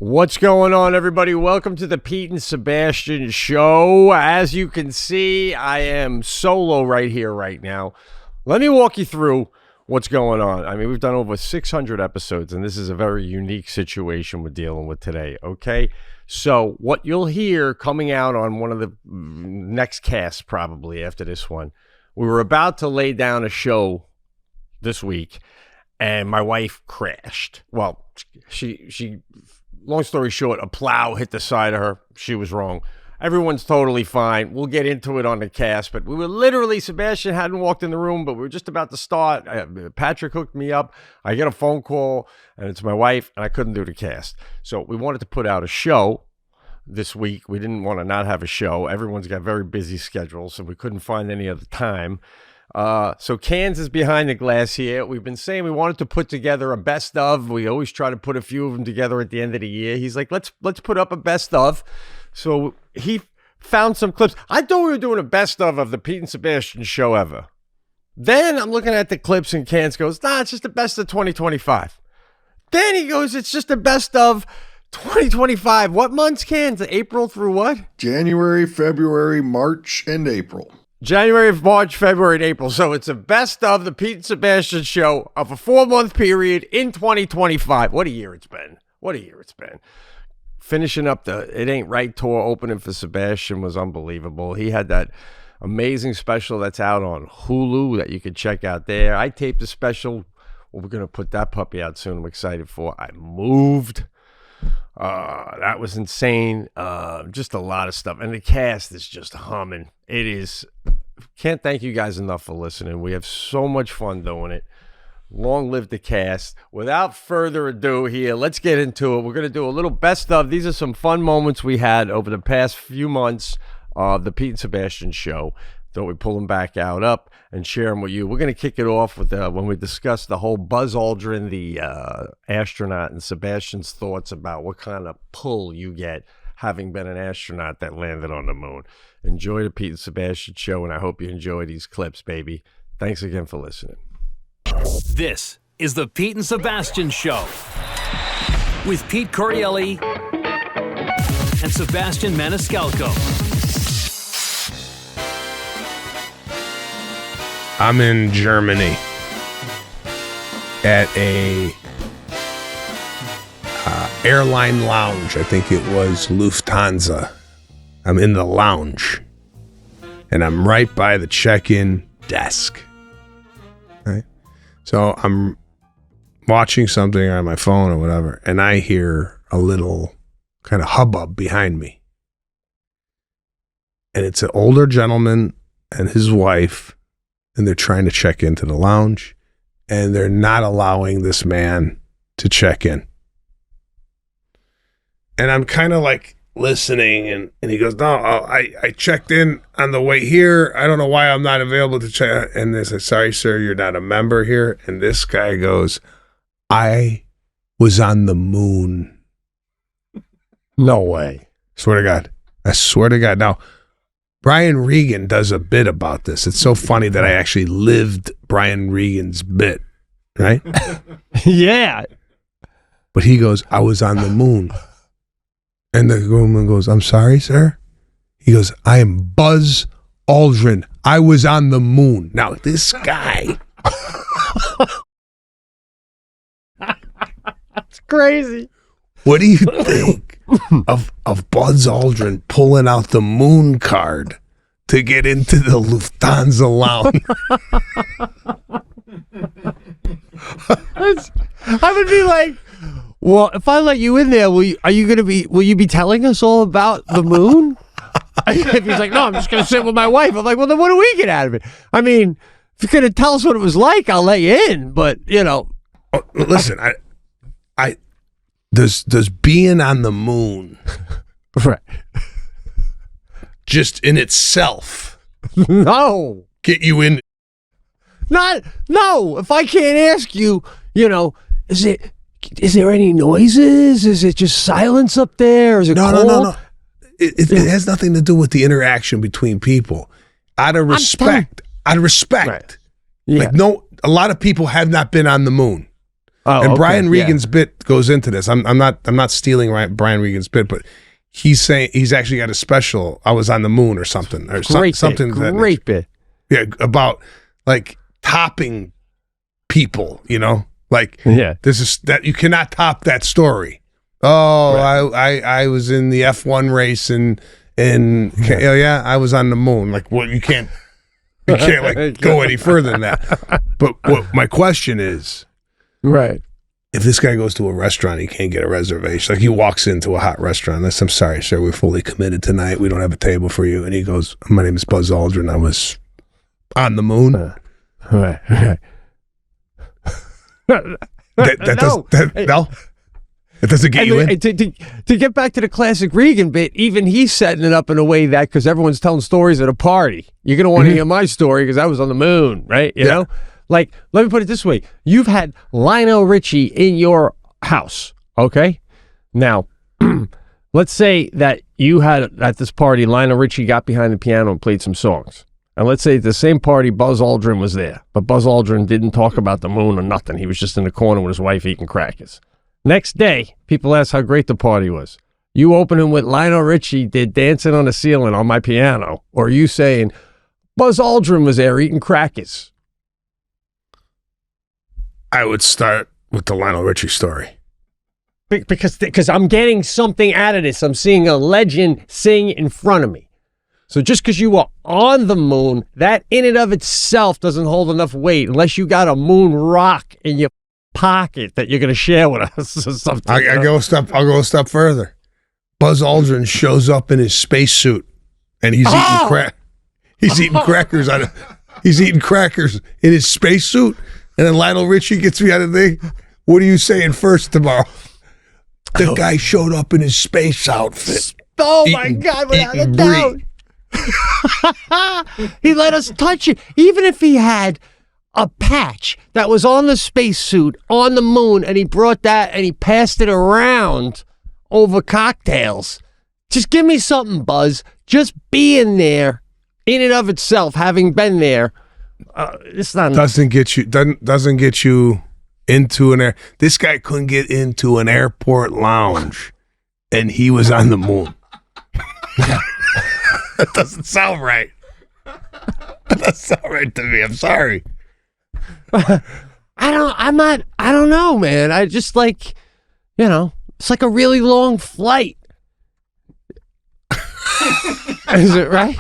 What's going on, everybody? Welcome to the Pete and Sebastian Show. As you can see, I am solo right here, right now. Let me walk you through what's going on. I mean, we've done over 600 episodes, and this is a very unique situation we're dealing with today, okay? So what you'll hear coming out on one of the next casts, probably after this one, we were about to lay down a show this week, and my wife crashed. Well, she long story short, a plow hit the side of her. She was wrong. Everyone's totally fine. We'll get into it on the cast, but we were literally, Sebastian hadn't walked in the room, but we were just about to start. Patrick hooked me up. I get a phone call, and it's my wife, and I couldn't do the cast. So we wanted to put out a show this week. We didn't want to not have a show. Everyone's got very busy schedules, so we couldn't find any other time. So Cans is behind the glass here. We've been saying we wanted to put together a best of. We always try to put a few of them together at the end of the year. He's like, let's put up a best of. So he found some clips. I thought we were doing a best of the Pete and Sebastian show ever. Then I'm looking at the clips and Cans goes, nah, it's just the best of 2025. Then he goes, it's just the best of 2025. What months, Cans? April through what? January, February, March, and April. January, March, February, and April. So it's a best of the Pete and Sebastian show of a 4-month period in 2025. What a year it's been. What a year it's been. Finishing up the It Ain't Right tour opening for Sebastian was unbelievable. He had that amazing special that's out on Hulu that you can check out there. I taped a special. Well, we're going to put that puppy out soon. I'm excited for. I moved. That was insane. Just a lot of stuff. And the cast is just humming. It is. Can't thank you guys enough for listening. We have so much fun doing it. Long live the cast. Without further ado here, let's get into it. We're going to do a little best of. These are some fun moments we had over the past few months of the Pete and Sebastian show. Thought we'd pull them back up and share them with you. We're going to kick it off with when we discuss the whole Buzz Aldrin, the astronaut, and Sebastian's thoughts about what kind of pull you get having been an astronaut that landed on the moon. Enjoy the Pete and Sebastian show, and I hope you enjoy these clips, baby. Thanks again for listening. This is the Pete and Sebastian Show with Pete Correale and Sebastian Maniscalco. I'm in Germany at a airline lounge. I think it was Lufthansa. I'm in the lounge, and I'm right by the check-in desk. Right? So I'm watching something on my phone or whatever, and I hear a little kind of hubbub behind me. And it's an older gentleman and his wife, and they're trying to check into the lounge, and they're not allowing this man to check in. And I'm kind of like listening, and he goes, no, I checked in on the way here. I don't know why I'm not available to check. And they said, sorry, sir, you're not a member here. And this guy goes, I was on the moon. No way. Swear to God. I swear to God. Now, Brian Regan does a bit about this. It's so funny that I actually lived Brian Regan's bit, right? Yeah. But he goes, I was on the moon. And the woman goes, I'm sorry, sir? He goes, I am Buzz Aldrin. I was on the moon. Now, this guy. It's crazy. What do you think of Buzz Aldrin pulling out the moon card to get into the Lufthansa lounge? I would be like, well, if I let you in there, will you be telling us all about the moon? If he's like, no, I'm just going to sit with my wife. I'm like, well, then what do we get out of it? I mean, if you're going to tell us what it was like, I'll let you in. But, you know. Oh, listen, does being on the moon, right, just in itself, no, get you in? No, if I can't ask you, you know, is there any noises? Is it just silence up there? Is it cold? No. It has nothing to do with the interaction between people. Out of respect. Right. Yeah. Like, no, a lot of people have not been on the moon. Oh, and okay, Brian yeah. Regan's bit goes into this. I'm not stealing Brian Regan's bit, but he's saying he's actually got a special. I was on the moon or something, or something. Great bit. Yeah, about like topping people. You know, like this is that you cannot top that story. Oh, right. I was in the F1 race and I was on the moon. Like, well, you can't like go any further than that. But what my question is, right? If this guy goes to a restaurant, he can't get a reservation. Like he walks into a hot restaurant. I'm sorry, sir, we're fully committed tonight. We don't have a table for you. And he goes, my name is Buzz Aldrin. I was on the moon. Right. No. It doesn't get you in. To get back to the classic Regan bit, even he's setting it up in a way that because everyone's telling stories at a party, you're going to want to hear my story because I was on the moon, right? You know? Like, let me put it this way. You've had Lionel Richie in your house, okay? Now, let's say that you had at this party, Lionel Richie got behind the piano and played some songs. And let's say at the same party, Buzz Aldrin was there. But Buzz Aldrin didn't talk about the moon or nothing. He was just in the corner with his wife eating crackers. Next day, people ask how great the party was. You open him with Lionel Richie did Dancing on the Ceiling on my piano. Or you saying, Buzz Aldrin was there eating crackers. I would start with the Lionel Richie story. Because I'm getting something out of this. I'm seeing a legend sing in front of me. So just because you were on the moon, that in and of itself doesn't hold enough weight unless you got a moon rock in your pocket that you're going to share with us or something. I'll go a step further. Buzz Aldrin shows up in his spacesuit and he's eating crackers he's eating crackers in his spacesuit, and then Lionel Richie gets me out of the thing. What are you saying first tomorrow? The guy showed up in his space outfit. Oh my God, without a doubt. He let us touch it. Even if he had a patch that was on the spacesuit on the moon and he brought that and he passed it around over cocktails. Just give me something, Buzz. Just being there in and of itself, having been there, it's not doesn't get you into an air. This guy couldn't get into an airport lounge and he was on the moon. That doesn't sound right. That doesn't sound right to me. I'm sorry. I don't know, man. I just like, it's like a really long flight. Is it right?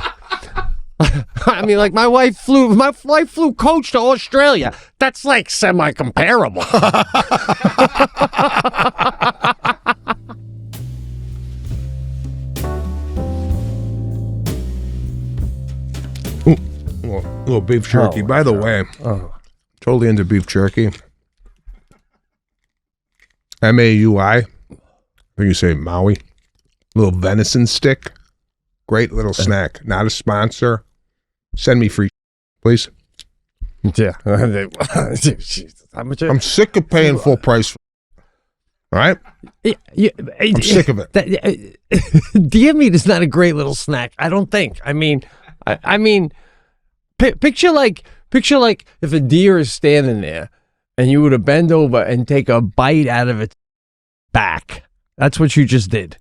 I mean, like my wife flew coach to Australia. That's like semi-comparable. Little beef jerky. By the way, totally into beef jerky. Maui. I think you say Maui. Little venison stick. Great little snack. Not a sponsor. Send me free, please. Yeah. I'm sick of paying full price. All right? I'm sick of it. Deer meat is not a great little snack, I don't think. I mean, picture like if a deer is standing there and you were to bend over and take a bite out of its back. That's what you just did.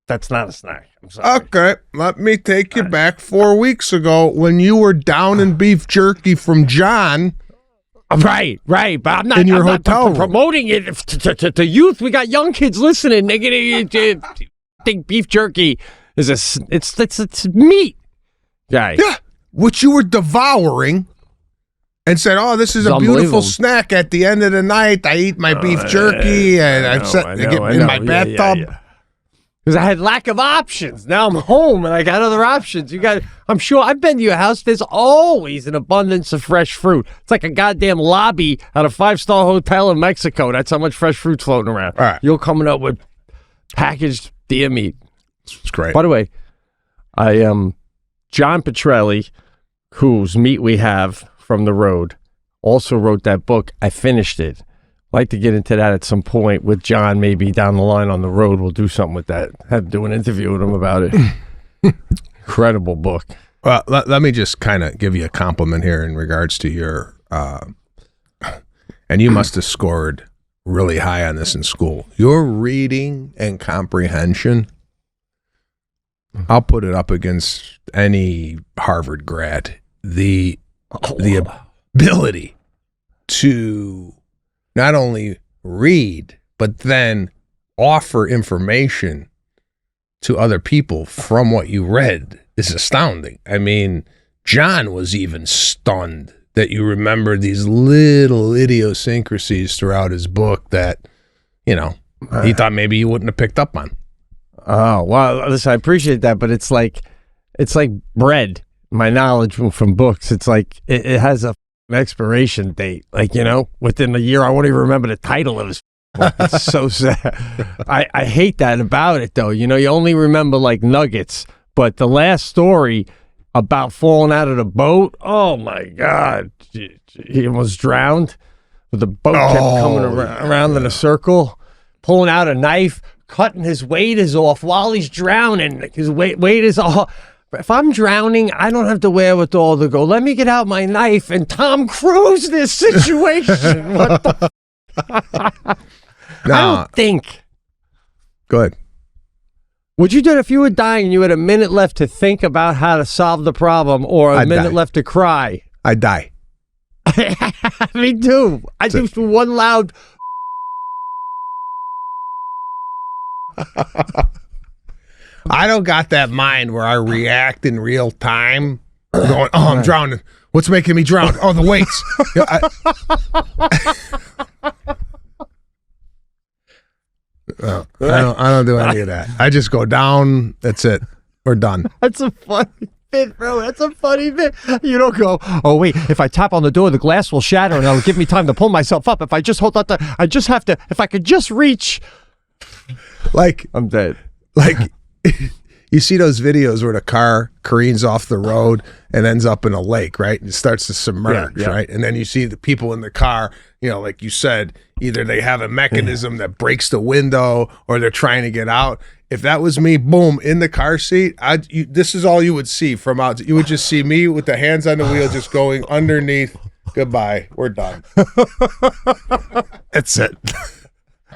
That's not a snack. I'm sorry. Okay, let me take you back 4 weeks ago when you were down in beef jerky from John. Right. But I'm not, in your I'm hotel not promoting it to youth. We got young kids listening. They're gonna think beef jerky is it's meat, guys. Yeah, which you were devouring. And said, "Oh, this is a beautiful snack at the end of the night. I eat my beef jerky, and I get in my bathtub." Because I had lack of options. Now I'm home and I got other options. I'm sure I've been to your house. There's always an abundance of fresh fruit. It's like a goddamn lobby at a 5-star hotel in Mexico. That's how much fresh fruit's floating around. All right. You're coming up with packaged deer meat. It's great. By the way, John Petrelli, whose meat we have from the road, also wrote that book. I finished it. I'd like to get into that at some point with John, maybe down the line on the road. We'll do something with that. Do an interview with him about it. Incredible book. Well, let me just kind of give you a compliment here in regards to your, and you must have scored really high on this in school. Your reading and comprehension, I'll put it up against any Harvard grad. The ability to not only read, but then offer information to other people from what you read is astounding. I mean, John was even stunned that you remembered these little idiosyncrasies throughout his book that, you know, he thought maybe you wouldn't have picked up on. Oh, well, listen, I appreciate that, but it's like bread. My knowledge from books, it's like it has an expiration date. Like, you know, within a year, I won't even remember the title of his book. It's so sad. I hate that about it, though. You know, you only remember like nuggets, but the last story about falling out of the boat, oh my God, he almost drowned. The boat kept coming around in a circle, pulling out a knife, cutting his waders off while he's drowning. His waders off. If I'm drowning, I don't have the wherewithal to go, let me get out my knife and Tom Cruise this situation. What the I don't think. Go ahead. Would you do it if you were dying and you had a minute left to think about how to solve the problem or a minute left to cry? I'd die. Me too. I do one loud... I don't got that mind where I react in real time, going, "Oh, I'm drowning. What's making me drown? Oh, the weights." I don't do any of that. I just go down. That's it. We're done. That's a funny bit, bro. That's a funny bit. You don't go, "Oh wait, if I tap on the door, the glass will shatter, and it'll give me time to pull myself up. If I just hold that, I just have to. If I could just reach." Like I'm dead. Like. You see those videos where the car careens off the road and ends up in a lake, right? And it starts to submerge, right? And then you see the people in the car, you know, like you said, either they have a mechanism that breaks the window or they're trying to get out. If that was me, boom, in the car seat, this is all you would see from out. You would just see me with the hands on the wheel just going underneath. Goodbye. We're done. That's it.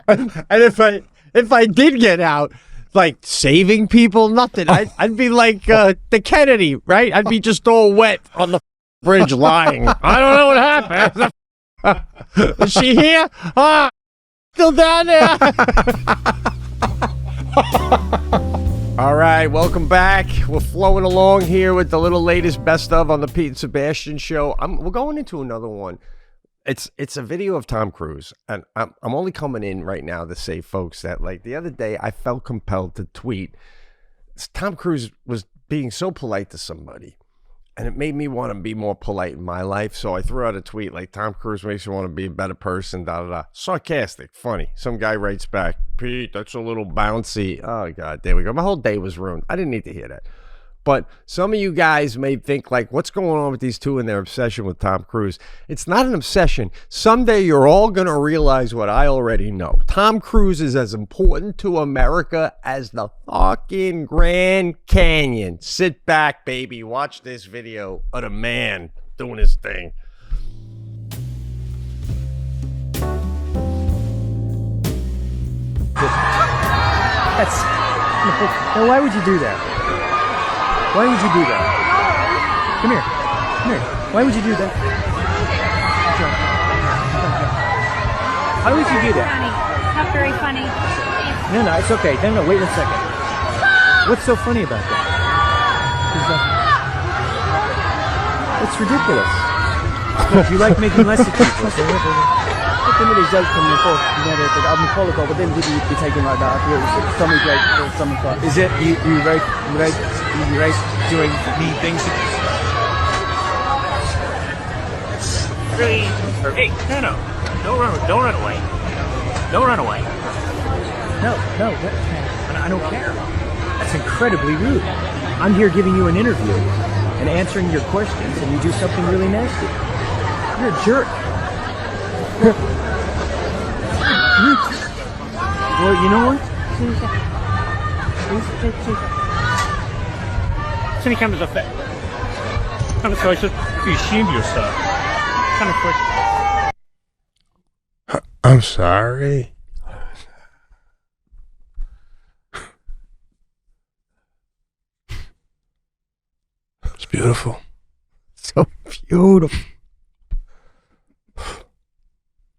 And if I did get out, like saving people, nothing. I'd be like the Kennedy, right? I'd be just all wet on the bridge lying. I don't know what happened. Is she here? Still down there? All right, welcome back. We're flowing along here with the little latest best of on the Pete and Sebastian show. We're going into another one. It's a video of Tom Cruise, and I'm only coming in right now to say, folks, that like the other day I felt compelled to tweet. Tom Cruise was being so polite to somebody, and it made me want to be more polite in my life. So I threw out a tweet like, "Tom Cruise makes you want to be a better person." Da da da. Sarcastic, funny. Some guy writes back, "Pete, that's a little bouncy." Oh God, there we go. My whole day was ruined. I didn't need to hear that. But some of you guys may think, like, what's going on with these two and their obsession with Tom Cruise? It's not an obsession. Someday you're all going to realize what I already know. Tom Cruise is as important to America as the fucking Grand Canyon. Sit back, baby. Watch this video of the man doing his thing. No, why would you do that? Why would you do that? Come here. Why would you do that? Why would you do that? Funny. Not very funny. No, it's okay. No, wait a second. What's so funny about that? It's ridiculous. Look, you like making less of people. Some of these jokes from before, I'm Maniscalco, but then did you be taken like that? I feel it's something great for someone like. Is it you doing mean things? Really? Hey, no, don't run away. Don't run away. No, I don't care. That's incredibly rude. I'm here giving you an interview and answering your questions, and you do something really nasty. You're a jerk. Well, you know what? So he comes up there. I'm sorry, so you assume yourself. Kind of quick. I'm sorry. It's beautiful. So beautiful.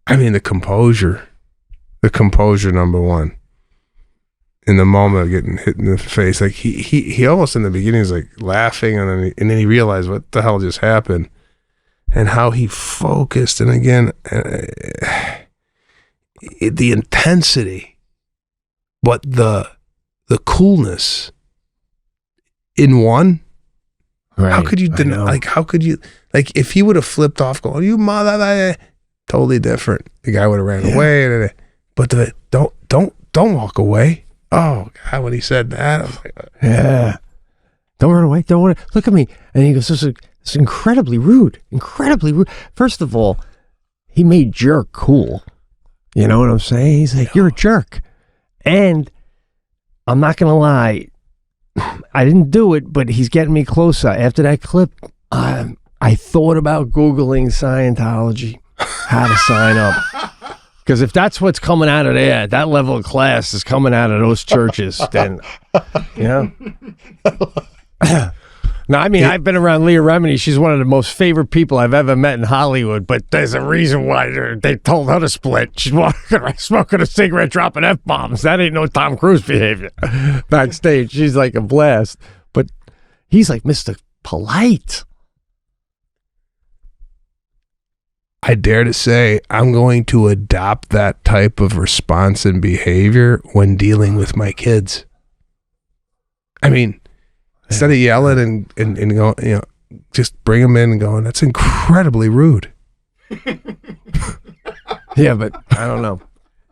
I mean, the composure, number one. In the moment of getting hit in the face, like he almost in the beginning is like laughing, and then he realized what the hell just happened, and how he focused, and again, the intensity, but the coolness in one. Right. How could you how could you, like, if he would have flipped off going, you mother, totally different. The guy would have ran away, but don't walk away. Oh God, when he said that, I was like, yeah, don't run away, don't want to look at me. And he goes, it's incredibly rude. First of all, he made jerk cool. You know what I'm saying? He's like, you're a jerk. And I'm not gonna lie, I didn't do it, but he's getting me closer. After that clip, I thought about Googling Scientology, how to sign up. Because if that's what's coming out of there, that level of class is coming out of those churches, then, you know. Now, I mean, I've been around Leah Remini. She's one of the most favorite people I've ever met in Hollywood, but there's a reason why they told her to split. She's walking around smoking a cigarette, dropping F-bombs. That ain't no Tom Cruise behavior. Backstage, she's like a blast. But he's like Mr. Polite. I dare to say I'm going to adopt that type of response and behavior when dealing with my kids. I mean, instead of yelling and going, you know, just bring them in and going, that's incredibly rude. Yeah, but I don't know.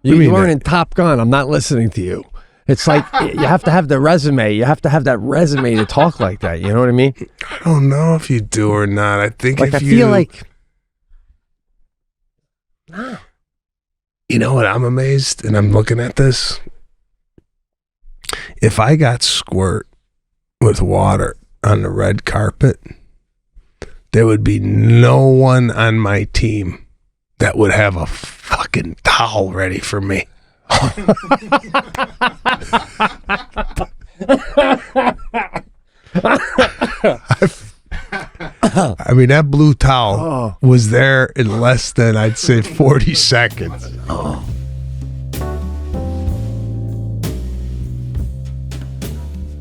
You weren't in Top Gun. I'm not listening to you. It's like you have to have the resume. You have to have that resume to talk like that. You know what I mean? I don't know if you do or not. I think like, if I feel like... You know what? I'm amazed, and I'm looking at this. If I got squirt with water on the red carpet, there would be no one on my team that would have a fucking towel ready for me. I mean, that blue towel was there in less than, I'd say, 40 seconds.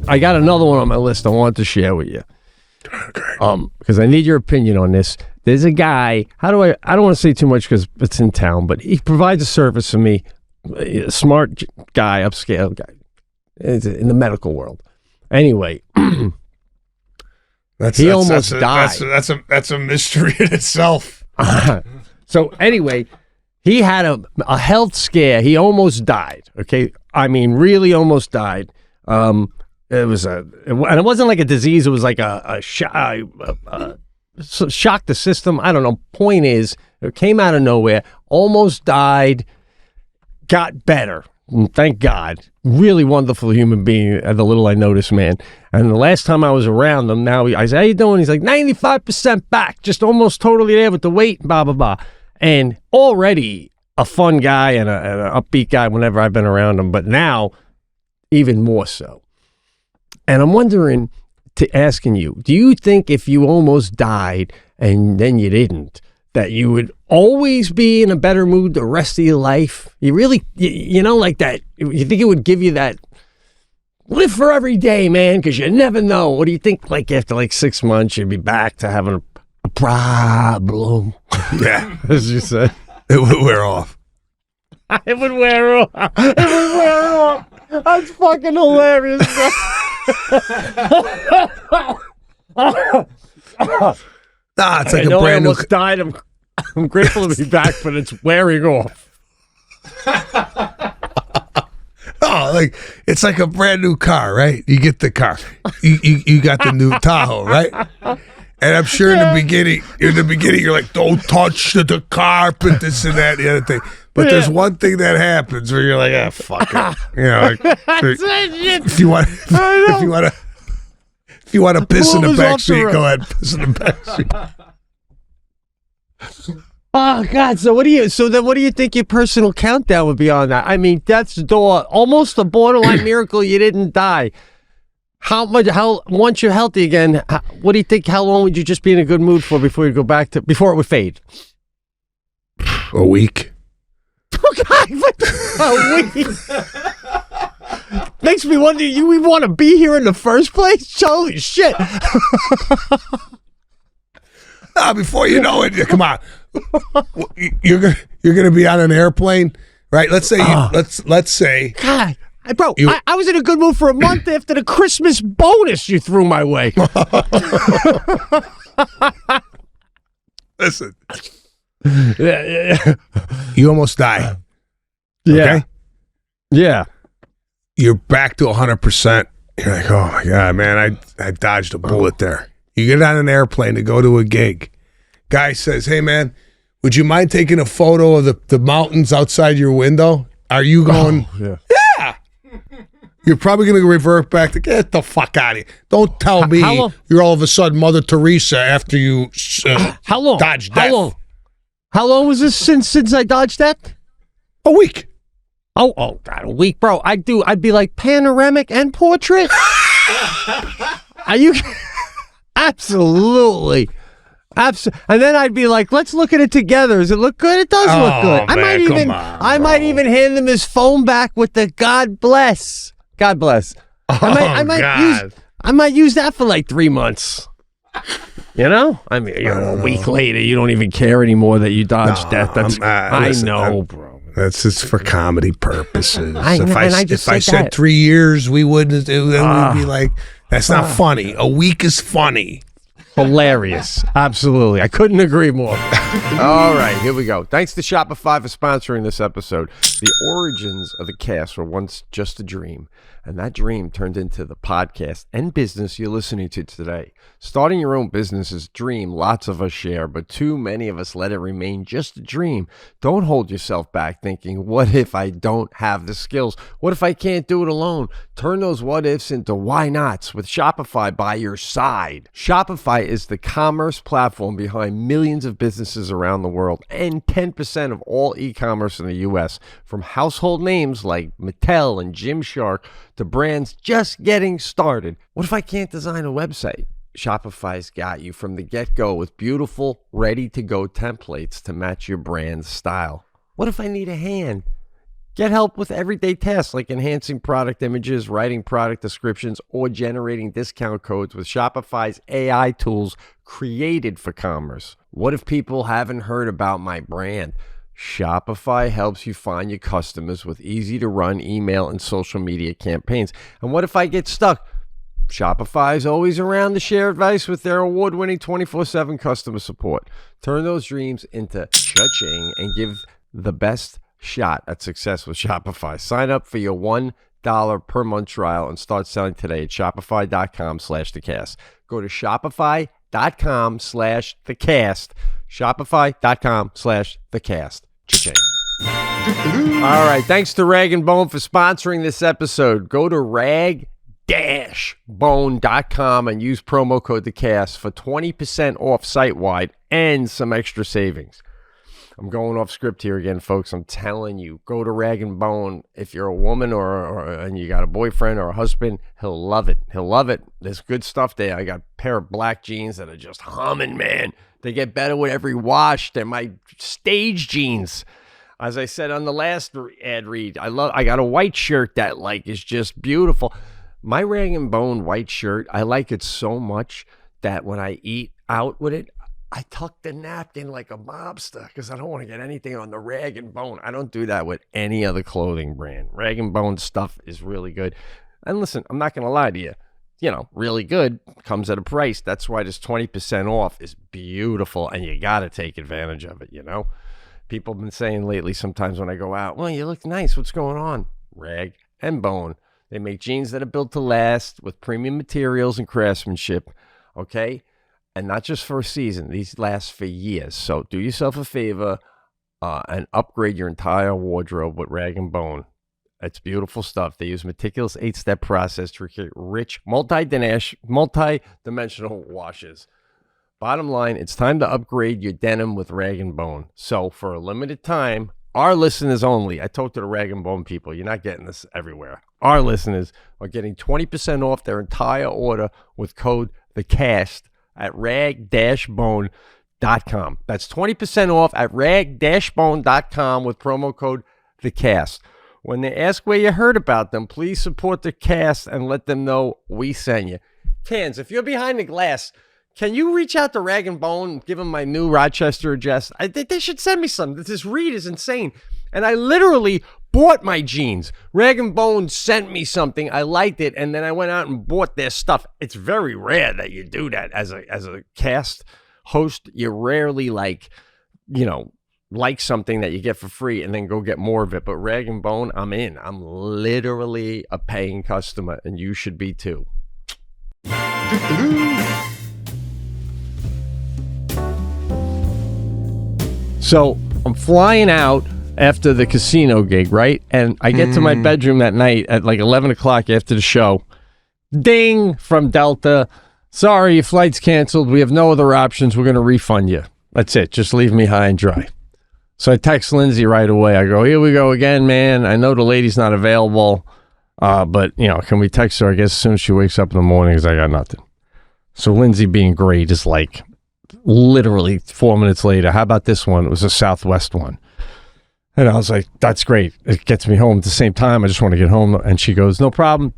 I got another one on my list I want to share with you. Okay. Because I need your opinion on this. There's a guy, I don't want to say too much because it's in town, but he provides a service for me. A smart guy, upscale guy, in the medical world. Anyway, he almost died. That's a mystery in itself. So anyway, he had a health scare. He almost died. Okay, I mean, really almost died. And it wasn't like a disease. It was like a shock the system. I don't know. Point is, it came out of nowhere. Almost died. Got better. Thank God. Really wonderful human being, the little I noticed, man. And the last time I was around him, I said, how you doing? He's like, 95% back, just almost totally there with the weight, blah, blah, blah. And already a fun guy and an upbeat guy whenever I've been around him, but now even more so. And I'm wondering, asking you, do you think if you almost died and then you didn't, that you would always be in a better mood the rest of your life? You really, you know, like that, you think it would give you that live for every day, man, because you never know. What do you think, like after like 6 months, you'd be back to having a problem? Yeah. As you said. It would wear off. It would wear off. It would wear off. That's fucking hilarious, bro. Nah, it's like I know a brand I new. almost died. I'm grateful to be back, but it's wearing off. Oh, like it's like a brand new car, right? You get the car, you got the new Tahoe, right? And I'm sure in the beginning, you're like, don't touch the carpet, this and that, the other thing. But there's one thing that happens where you're like, ah, fuck it, you know. Like, if you want to piss in the back seat, go ahead, piss in the back seat. Oh God! So what do you? So then, what do you think your personal countdown would be on that? I mean, that's almost a borderline miracle you didn't die. How once you're healthy again? What do you think? How long would you just be in a good mood for before you go back to before it would fade? A week. Oh God! A week. Makes me wonder. You even want to be here in the first place? Holy shit! Before you know it, come on. You're gonna be on an airplane, right? Let's say let's say. God, bro, I was in a good mood for a month after the Christmas bonus you threw my way. Listen, Yeah. you almost die. Yeah. Okay? Yeah. You're back to 100%. You're like, oh my God, man, I dodged a bullet there. You get on an airplane to go to a gig. Guy says, hey, man, would you mind taking a photo of the mountains outside your window? Are you going, yeah. You're probably going to revert back to, get the fuck out of here. Don't tell me you're all of a sudden Mother Teresa after you How long? dodged death. How long was this since I dodged that? A week. Oh, God, a week, bro. I'd be like panoramic and portrait. Are you? Absolutely. And then I'd be like, let's look at it together. Does it look good? It does look good. Man, I might even hand him his phone back with the God bless. God bless. I might use that for like 3 months. You know? I mean, a week later, you don't even care anymore that you dodged death. I know, bro. That's just for comedy purposes. If I said 3 years, we wouldn't. Then we'd be like, that's not funny. A week is funny. Hilarious. Absolutely. I couldn't agree more. All right, here we go. Thanks to Shopify for sponsoring this episode. The origins of the cast were once just a dream, and that dream turned into the podcast and business you're listening to today. Starting your own business is a dream lots of us share, but too many of us let it remain just a dream. Don't hold yourself back thinking, what if I don't have the skills? What if I can't do it alone? Turn those what ifs into why nots with Shopify by your side. Shopify is the commerce platform behind millions of businesses around the world and 10% of all e-commerce in the U.S. From household names like Mattel and Gymshark to brands just getting started. What if I can't design a website? Shopify's got you from the get-go with beautiful, ready-to-go templates to match your brand's style. What if I need a hand? Get help with everyday tasks like enhancing product images, writing product descriptions, or generating discount codes with Shopify's AI tools created for commerce. What if people haven't heard about my brand? Shopify helps you find your customers with easy-to-run email and social media campaigns. And what if I get stuck? Shopify is always around to share advice with their award-winning 24/7 customer support. Turn those dreams into cha-ching and give the best shot at success with Shopify. Sign up for your $1 per month trial and start selling today at shopify.com/thecast. Go to shopify.com/thecast. Shopify.com/thecast. Cha-ching. All right. Thanks to Rag & Bone for sponsoring this episode. Go to rag-bone.com and use promo code THECAST for 20% off site-wide and some extra savings. I'm going off script here again, folks. I'm telling you, go to Rag & Bone. If you're a woman and you got a boyfriend or a husband, he'll love it. He'll love it. There's good stuff there. I got a pair of black jeans that are just humming, man. They get better with every wash. They're my stage jeans. As I said on the last ad read, I got a white shirt that is just beautiful. My Rag & Bone white shirt, I like it so much that when I eat out with it, I tuck the napkin like a mobster because I don't want to get anything on the Rag & Bone. I don't do that with any other clothing brand. Rag & Bone stuff is really good. And listen, I'm not going to lie to you. Really good comes at a price. That's why this 20% off is beautiful, and you got to take advantage of it, People have been saying lately sometimes when I go out, well, you look nice. What's going on? Rag & Bone. They make jeans that are built to last with premium materials and craftsmanship, okay? And not just for a season. These last for years. So do yourself a favor and upgrade your entire wardrobe with Rag & Bone. It's beautiful stuff. They use meticulous 8-step process to create rich, multi-dimensional washes. Bottom line, it's time to upgrade your denim with Rag & Bone. So for a limited time, our listeners only, I talked to the Rag & Bone people, you're not getting this everywhere. Our listeners are getting 20% off their entire order with code THECAST at rag-bone.com. That's 20% off at rag-bone.com with promo code THECAST. When they ask where you heard about them, please support the cast and let them know we sent you. Cans, if you're behind the glass, can you reach out to Rag & Bone and give them my new Rochester address? They should send me some. This read is insane. And I literally bought my jeans. Rag & Bone sent me something. I liked it, and then I went out and bought their stuff. It's very rare that you do that as a cast host. You rarely like something that you get for free and then go get more of it. But Rag & Bone, I'm in. I'm literally a paying customer, and you should be too. So I'm flying out after the casino gig, right? And I get to my bedroom that night at like 11 o'clock after the show. Ding from Delta. Sorry, your flight's canceled. We have no other options. We're going to refund you. That's it. Just leave me high and dry. So I text Lindsay right away. I go, here we go again, man. I know the lady's not available, but, can we text her, I guess, as soon as she wakes up in the morning because I got nothing. So Lindsay, being great, is like, literally 4 minutes later, how about this one? It was a Southwest one. And I was like, that's great. It gets me home at the same time. I just want to get home. And she goes, no problem.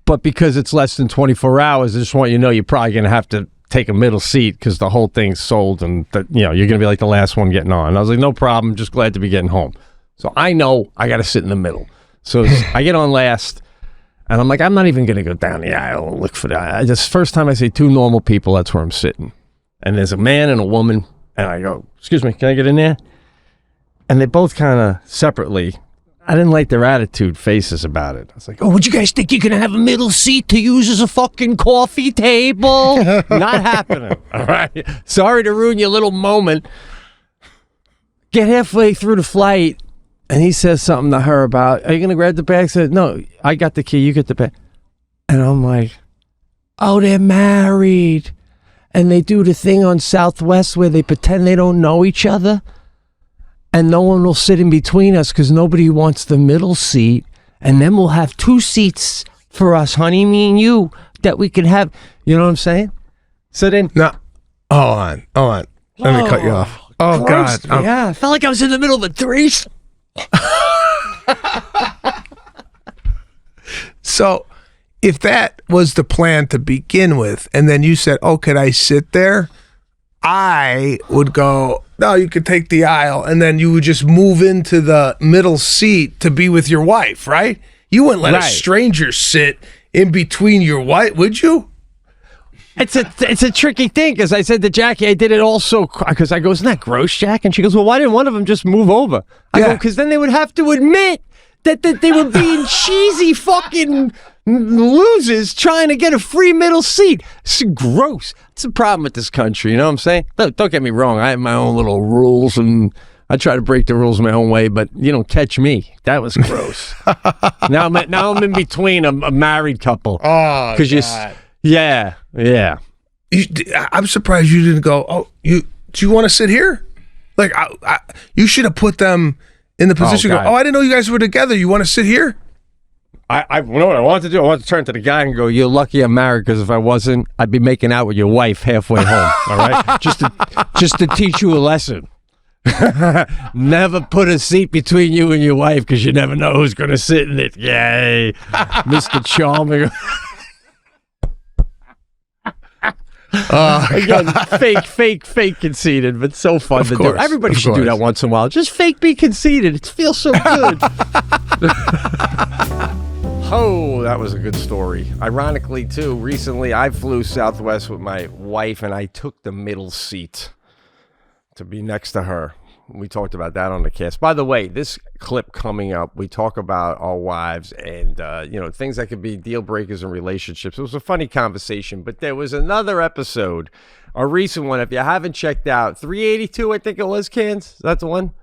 But because it's less than 24 hours, I just want you to know you're probably going to have to take a middle seat because the whole thing's sold and that you're going to be like the last one getting on. And I was like, no problem. Just glad to be getting home. So I know I got to sit in the middle. So I get on last. And I'm like, I'm not even going to go down the aisle and look for that. This first time I say two normal people, that's where I'm sitting. And there's a man and a woman, and I go, excuse me, can I get in there? And they both kind of separately, I didn't like their attitude faces about it. I was like, oh, would you guys think you're going to have a middle seat to use as a fucking coffee table? Not happening, all right? Sorry to ruin your little moment. Get halfway through the flight, and he says something to her about, are you going to grab the bag? I said, no, I got the key, you get the bag. And I'm like, oh, they're married. And they do the thing on Southwest where they pretend they don't know each other. And no one will sit in between us because nobody wants the middle seat. And then we'll have two seats for us, honey, me and you, that we can have. You know what I'm saying? So then... No. Hold on. Let me cut you off. Oh, Christ, God. Yeah, I felt like I was in the middle of a threesome. So... if that was the plan to begin with, and then you said, oh, could I sit there? I would go, no, you could take the aisle, and then you would just move into the middle seat to be with your wife, right? You wouldn't let a stranger sit in between your wife, would you? It's a tricky thing, because I said to Jackie, I did it also, because I go, isn't that gross, Jack? And she goes, well, why didn't one of them just move over? I go, because then they would have to admit that they were being cheesy fucking losers trying to get a free middle seat. It's gross. It's a problem with this country, you know what I'm saying? Don't get me wrong. I have my own little rules, and I try to break the rules my own way, but you don't catch me. That was gross. now I'm in between a married couple. Oh, God. Yeah. I'm surprised you didn't go, oh, do you want to sit here? Like, you should have put them in the position go, I didn't know you guys were together. You want to sit here? I know what I want to do. I want to turn to the guy and go, you're lucky I'm married, because if I wasn't, I'd be making out with your wife halfway home. All right? Just to teach you a lesson. Never put a seat between you and your wife, because you never know who's going to sit in it. Yay. Mr. Charming. Again, fake conceited, but so fun to do. Everybody should do that once in a while. Just fake be conceited. It feels so good. Oh, that was a good story. Ironically, too, recently I flew Southwest with my wife, and I took the middle seat to be next to her. We talked about that on the cast. By the way, this clip coming up, we talk about our wives and, things that could be deal breakers in relationships. It was a funny conversation, but there was another episode, a recent one. If you haven't checked out, 382, I think it was, Cans. Is that the one?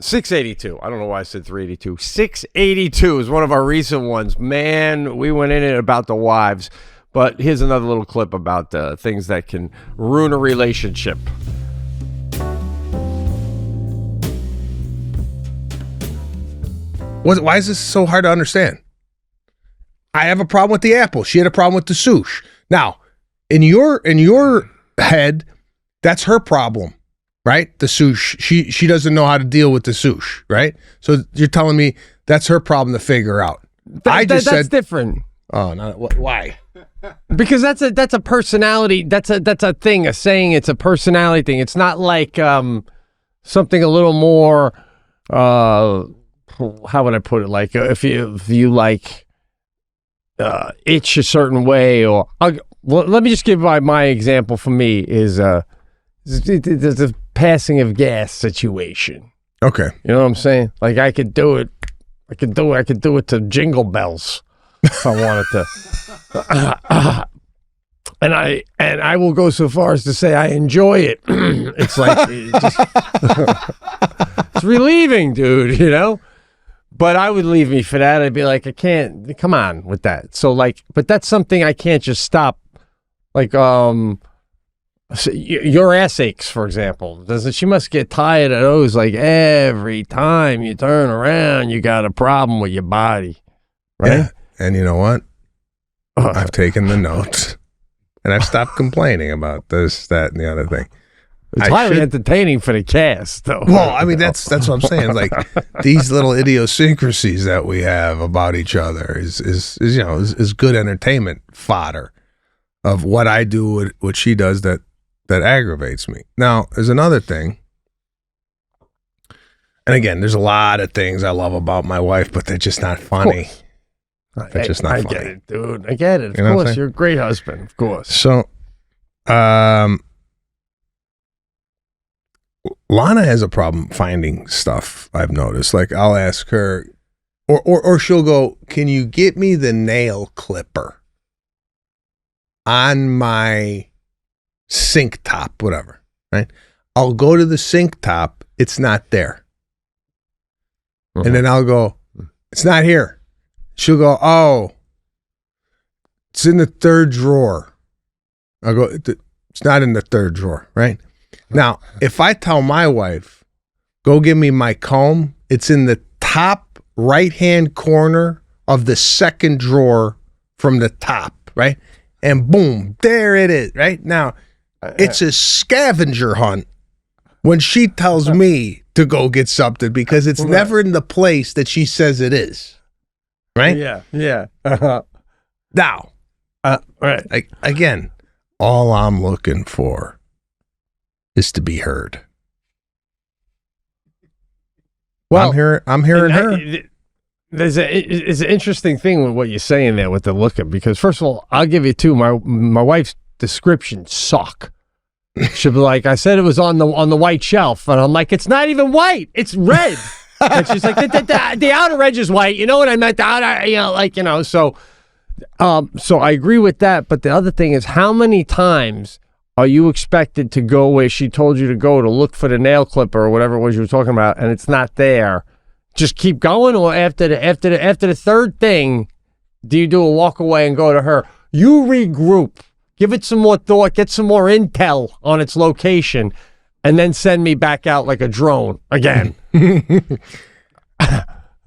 682. I don't know why I said 382. 682 is one of our recent ones. Man, we went in it about the wives. But here's another little clip about things that can ruin a relationship. Why is this so hard to understand? I have a problem with the apple. She had a problem with the sushi. Now, in your head, that's her problem, right? The sushi. She doesn't know how to deal with the sushi, right? So you're telling me that's her problem to figure out. That's different. Oh, no. Why? Because that's a personality. That's a thing. A saying. It's a personality thing. It's not like something a little more. How would I put it? Like if you like itch a certain way, or let me just give my example. For me is there's a passing of gas situation. Okay, you know what I'm saying? Like I could do it. I could do it to Jingle Bells if I wanted to. And I will go so far as to say I enjoy it. It's like it's relieving, dude. You know. But I would leave me for that. I'd be like, I can't. Come on with that. So like, but that's something I can't just stop. Like, your ass aches, for example. She must get tired of those. Like every time you turn around, you got a problem with your body, right? Yeah. And you know what? I've taken the notes, and I've stopped complaining about this, that, and the other thing. It's highly entertaining for the cast, though. Well, I mean, that's what I'm saying. Like these little idiosyncrasies that we have about each other is good entertainment fodder of what I do, what she does that aggravates me. Now, there's another thing, and again, there's a lot of things I love about my wife, but they're just not funny. They're just not funny. I get it, dude. I get it. Of course, you're a great husband. Of course. So, Lana has a problem finding stuff, I've noticed. Like I'll ask her, or she'll go, "Can you get me the nail clipper on my sink top?" Whatever, right? I'll go to the sink top, it's not there. And then I'll go, "It's not here." She'll go, "Oh, it's in the third drawer." I'll go, "It's not in the third drawer," right? Now, if I tell my wife, "Go give me my comb," it's in the top right-hand corner of the second drawer from the top, right? And boom, there it is, right? Now, it's a scavenger hunt when she tells me to go get something because it's never in the place that she says it is, right? Yeah. Now, right. like, again, all I'm looking for is to be heard. Well, I'm hearing her. There's it's an interesting thing with what you're saying there with the looking, because first of all, I'll give you two. My wife's descriptions suck. She'll be like, "I said it was on the white shelf," and I'm like, "It's not even white. It's red." And she's like, the outer edge is white. You know what I meant? The outer, So I agree with that. But the other thing is, how many times are you expected to go where she told you to go to look for the nail clipper or whatever it was you were talking about, and it's not there? Just keep going, or after the third thing, do you do a walk away and go to her? You regroup, give it some more thought, get some more intel on its location, and then send me back out like a drone again.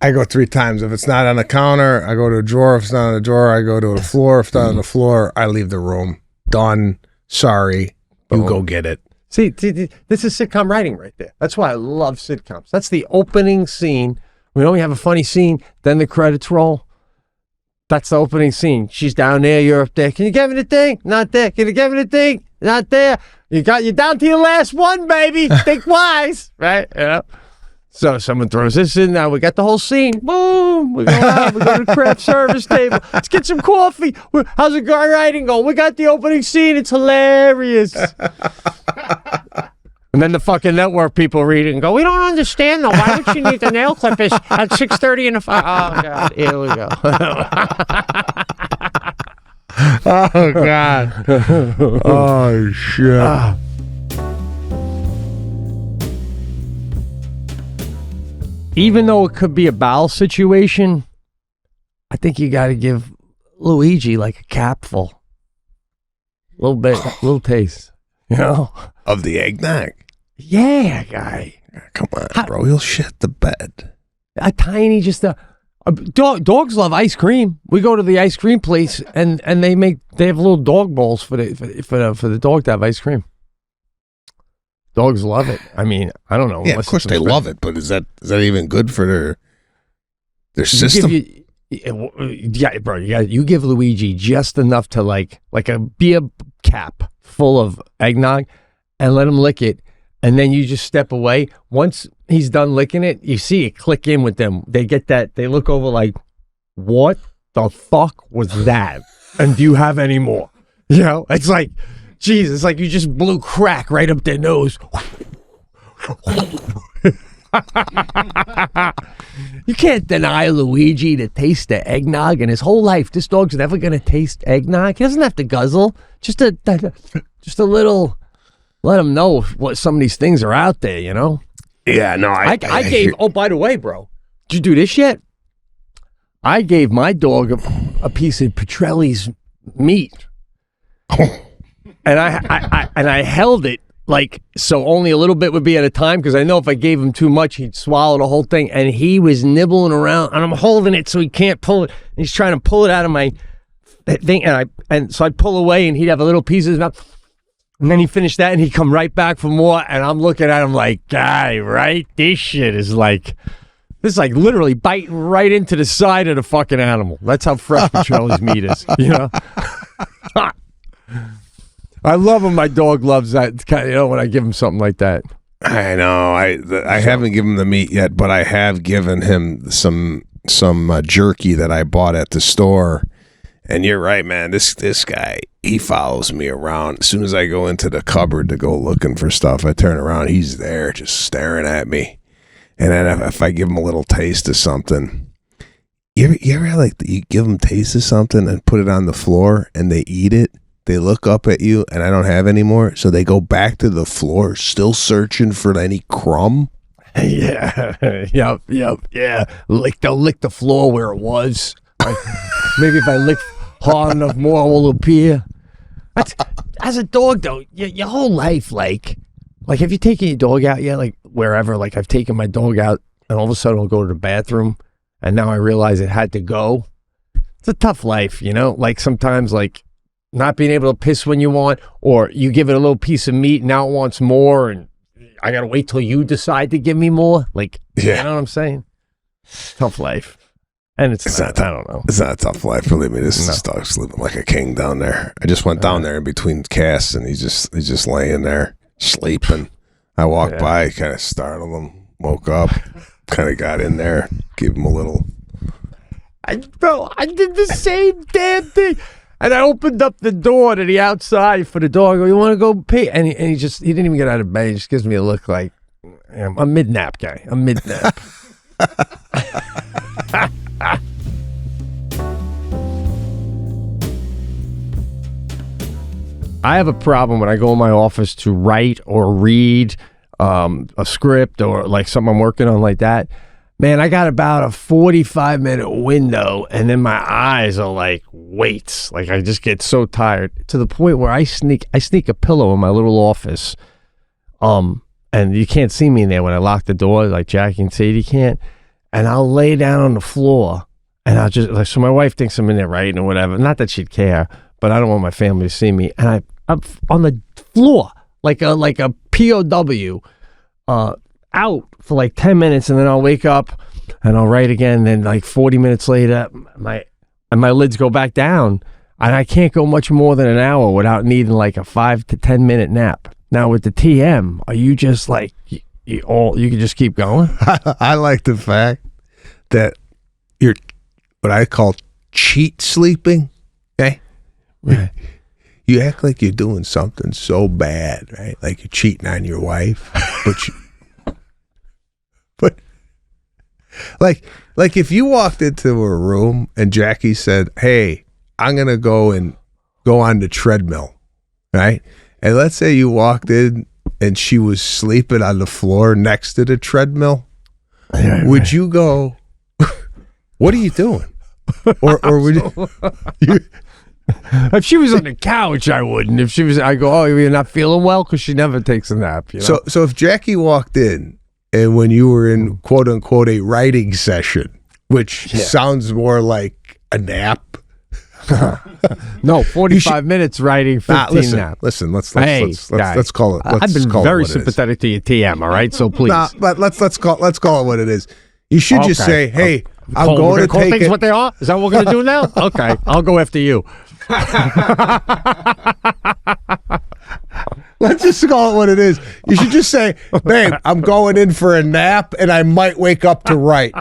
I go 3 times. If it's not on the counter, I go to a drawer. If it's not on the drawer, I go to the floor. If it's not on the floor, I leave the room. Done. Sorry, you go get it. See, this is sitcom writing right there. That's why I love sitcoms. That's the opening scene. We have a funny scene, then the credits roll. That's the opening scene. She's down there, you're up there. "Can you give me the thing?" "Not there." "Can you give me the thing?" "Not there." You're down to your last one, baby. Think wise, right? Yeah. So someone throws this in. Now we got the whole scene. Boom. We go out. We go to the craft service table. Let's get some coffee. How's it going? Writing going? We got the opening scene. It's hilarious. And then the fucking network people read it and go, "We don't understand though. Why would she need the nail clippers at 6:30 in the Oh God, here we go." Oh God. Oh shit. Even though it could be a bowel situation, I think you got to give Luigi like a capful. little bit, little taste, you know, of the eggnog. Yeah, guy. Come on, bro. You'll shit the bed. A tiny, just a dogs love ice cream. We go to the ice cream place, and they have little dog bowls for the dog to have ice cream. Dogs love it. I mean, I don't know. Yeah, of course they love it, but is that even good for their system? Yeah, bro. You give Luigi just enough to like a beer cap full of eggnog, and let him lick it, and then you just step away. Once he's done licking it, you see it click in with them. They get that. They look over like, what the fuck was that? And do you have any more? You know, it's like, Jesus, it's like you just blew crack right up their nose. You can't deny Luigi the taste of eggnog in his whole life. This dog's never gonna taste eggnog. He doesn't have to guzzle. Just a little. Let him know what some of these things are out there. You know. Yeah. No. I gave. Oh, by the way, bro, did you do this yet? I gave my dog a piece of Petrelli's meat, and I held it. Like, so only a little bit would be at a time, because I know if I gave him too much, he'd swallow the whole thing. And he was nibbling around, and I'm holding it so he can't pull it. And he's trying to pull it out of my thing, and so I'd pull away, and he'd have a little piece of his mouth. And then he finished that, and he'd come right back for more. And I'm looking at him like, guy, right? This shit is like, this is like literally biting right into the side of the fucking animal. That's how fresh Petrelli's meat is, you know? I love when my dog loves that, kind of, you know, when I give him something like that. I know. I haven't given him the meat yet, but I have given him some jerky that I bought at the store. And you're right, man. This guy, he follows me around. As soon as I go into the cupboard to go looking for stuff, I turn around, he's there just staring at me. And then if I give him a little taste of something, you ever like you give them taste of something and put it on the floor and they eat it? They look up at you, and I don't have any more, so they go back to the floor, still searching for any crumb. Yeah, yep, yeah. They'll lick the floor where it was. Maybe if I lick hard enough, more will appear. As a dog, though, your whole life, like, have you taken your dog out yet? Like, wherever, like, I've taken my dog out, and all of a sudden I'll go to the bathroom, and now I realize it had to go. It's a tough life, you know? Like, sometimes, like, not being able to piss when you want, or you give it a little piece of meat, now it wants more, and I gotta wait till you decide to give me more. Like, yeah. You know what I'm saying? Tough life. And it's not, I don't know. It's not a tough life, believe me. This dog's living like a king down there. I just went down there in between casts, and he's just laying there sleeping. I walked by, kind of startled him, woke up, kind of got in there, gave him a little. I did the same damn thing. And I opened up the door to the outside for the dog. You want to go pee? And he didn't even get out of bed. He just gives me a look like, I'm a mid-nap guy. I'm mid-nap. I have a problem when I go in my office to write or read a script or like something I'm working on like that. Man, I got about a 45-minute window, and then my eyes are like weights. Like, I just get so tired to the point where I sneak a pillow in my little office. And you can't see me in there when I lock the door, like Jackie and Sadie can't. And I'll lay down on the floor, and I'll just like, so my wife thinks I'm in there writing or whatever. Not that she'd care, but I don't want my family to see me. And I'm on the floor like a POW. Out for like 10 minutes, and then I'll wake up and I'll write again. Then like 40 minutes later, my lids go back down, and I can't go much more than an hour without needing like a 5 to 10 minute nap. Now with the TM, are you just like you can just keep going? I like the fact that you're what I call cheat sleeping. Okay, right. You act like you're doing something so bad, right? Like you're cheating on your wife, but you. But like if you walked into a room and Jackie said, "Hey, I'm gonna go on the treadmill," right? And let's say you walked in and she was sleeping on the floor next to the treadmill, would you go, "What are you doing?" Or would you If she was on the couch, I wouldn't. If she was, I go, oh, you're not feeling well, because she never takes a nap. You know? So if Jackie walked in, and when you were in quote unquote a writing session, which sounds more like a nap. No, 45 minutes writing, 15 nap. Listen, let's call it. I've been very sympathetic to your TM. All right, so please. But let's call it what it is. You should just say, "Hey, I'm going to call take things it." what they are. Is that what we're going to do now? Okay, I'll go after you. Let's just call it what it is. You should just say, "Babe, I'm going in for a nap, and I might wake up to write."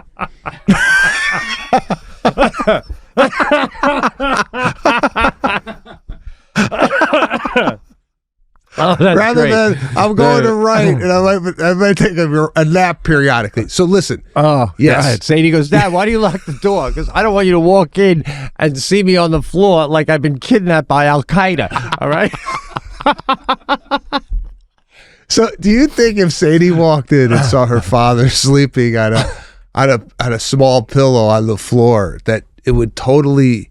Rather than I'm going to write and I might take a nap periodically. So listen. Oh, yes. Sadie goes, Dad, why do you lock the door? Because I don't want you to walk in and see me on the floor like I've been kidnapped by Al Qaeda. All right. So, do you think if Sadie walked in and saw her father sleeping on a small pillow on the floor, that it would totally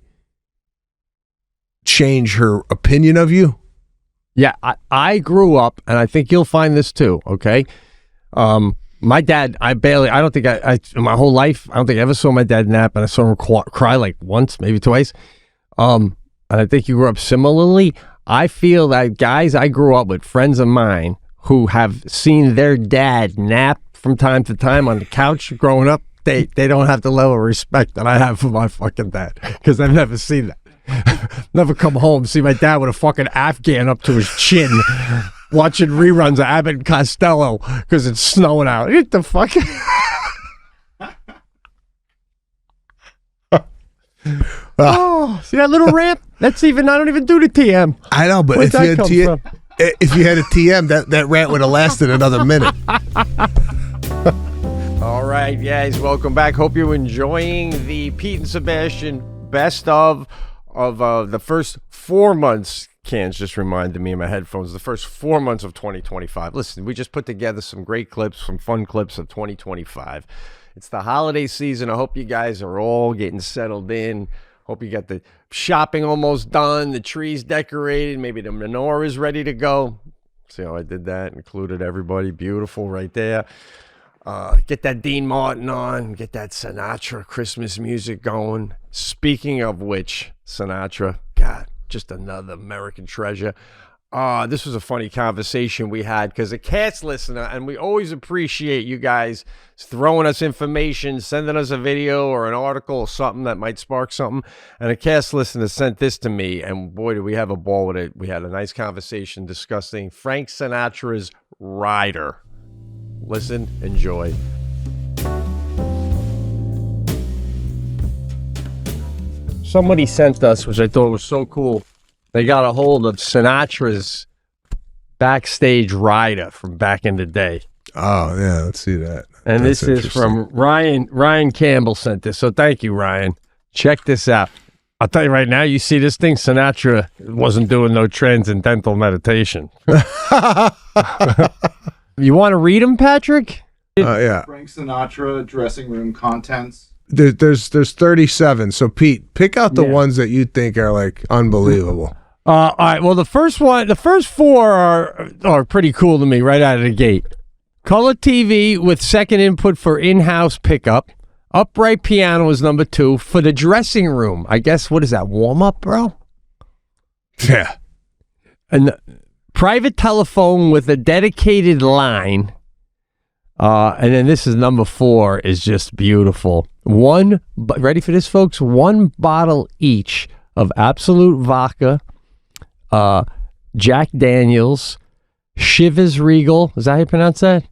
change her opinion of you? Yeah, I grew up, and I think you'll find this too, okay? My dad, my whole life, I don't think I ever saw my dad nap, and I saw him cry like once, maybe twice. And I think you grew up similarly. I feel that guys I grew up with, friends of mine, who have seen their dad nap from time to time on the couch growing up, they don't have the level of respect that I have for my fucking dad, because I've never seen that. Never come home, see my dad with a fucking Afghan up to his chin, watching reruns of Abbott and Costello because it's snowing out. Get the fuck. Oh, see that little ramp? I don't even do the TM. I know, but if you had a TM, that rant would have lasted another minute. All right, guys, welcome back. Hope you're enjoying the Pete and Sebastian best of the first 4 months. Cans just reminded me in my headphones, the first 4 months of 2025. Listen, we just put together some great clips, some fun clips of 2025. It's the holiday season. I hope you guys are all getting settled in. Hope you got the shopping almost done, the trees decorated, maybe the menorah is ready to go. See how I did that? Included everybody. Beautiful right there. Get that Dean Martin on, get that Sinatra Christmas music going. Speaking of which, Sinatra, God, just another American treasure. This was a funny conversation we had because a cast listener, and we always appreciate you guys throwing us information, sending us a video or an article or something that might spark something. And a cast listener sent this to me, and boy, did we have a ball with it. We had a nice conversation discussing Frank Sinatra's Rider. Listen, enjoy. Somebody sent us, which I thought was so cool. They got a hold of Sinatra's backstage rider from back in the day. Oh, yeah, let's see that. And this is from Ryan. Ryan Campbell sent this, so thank you, Ryan. Check this out. I'll tell you right now, you see this thing? Sinatra wasn't doing no transcendental meditation. You want to read them, Patrick? Yeah. Frank Sinatra dressing room contents. There's 37. So Pete, pick out the ones that you think are like unbelievable. All right. Well, the first four are pretty cool to me right out of the gate. Color TV with second input for in-house pickup. Upright piano is number 2 for the dressing room. I guess, what is that, warm-up, bro? Yeah. And private telephone with a dedicated line. And then this is number 4 is just beautiful. Ready for this, folks? 1 bottle each of Absolute Vodka, Jack Daniels, Chivas Regal. Is that how you pronounce that?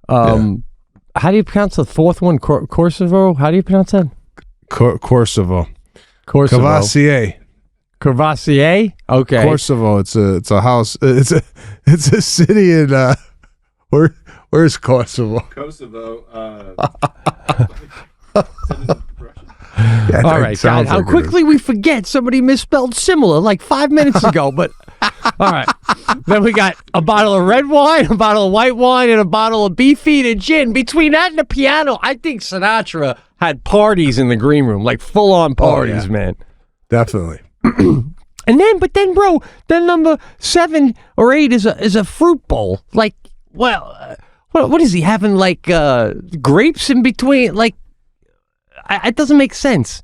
How do you pronounce the 4th one? Corsivo? How do you pronounce that? Corsivo. Cavassier. Cavassier? Okay. Corsivo. It's a house. It's a city in where's Kosovo? Kosovo. Yeah, all right, God, how quickly we forget somebody misspelled similar like 5 minutes ago, but all right. Then we got a bottle of red wine, a bottle of white wine, and a bottle of Beefeater gin. Between that and the piano, I think Sinatra had parties in the green room, like full-on parties, man. Definitely. But then, bro, then number 7 or 8 is a fruit bowl. Like, well, what is he having? Like grapes in between? Like, it doesn't make sense.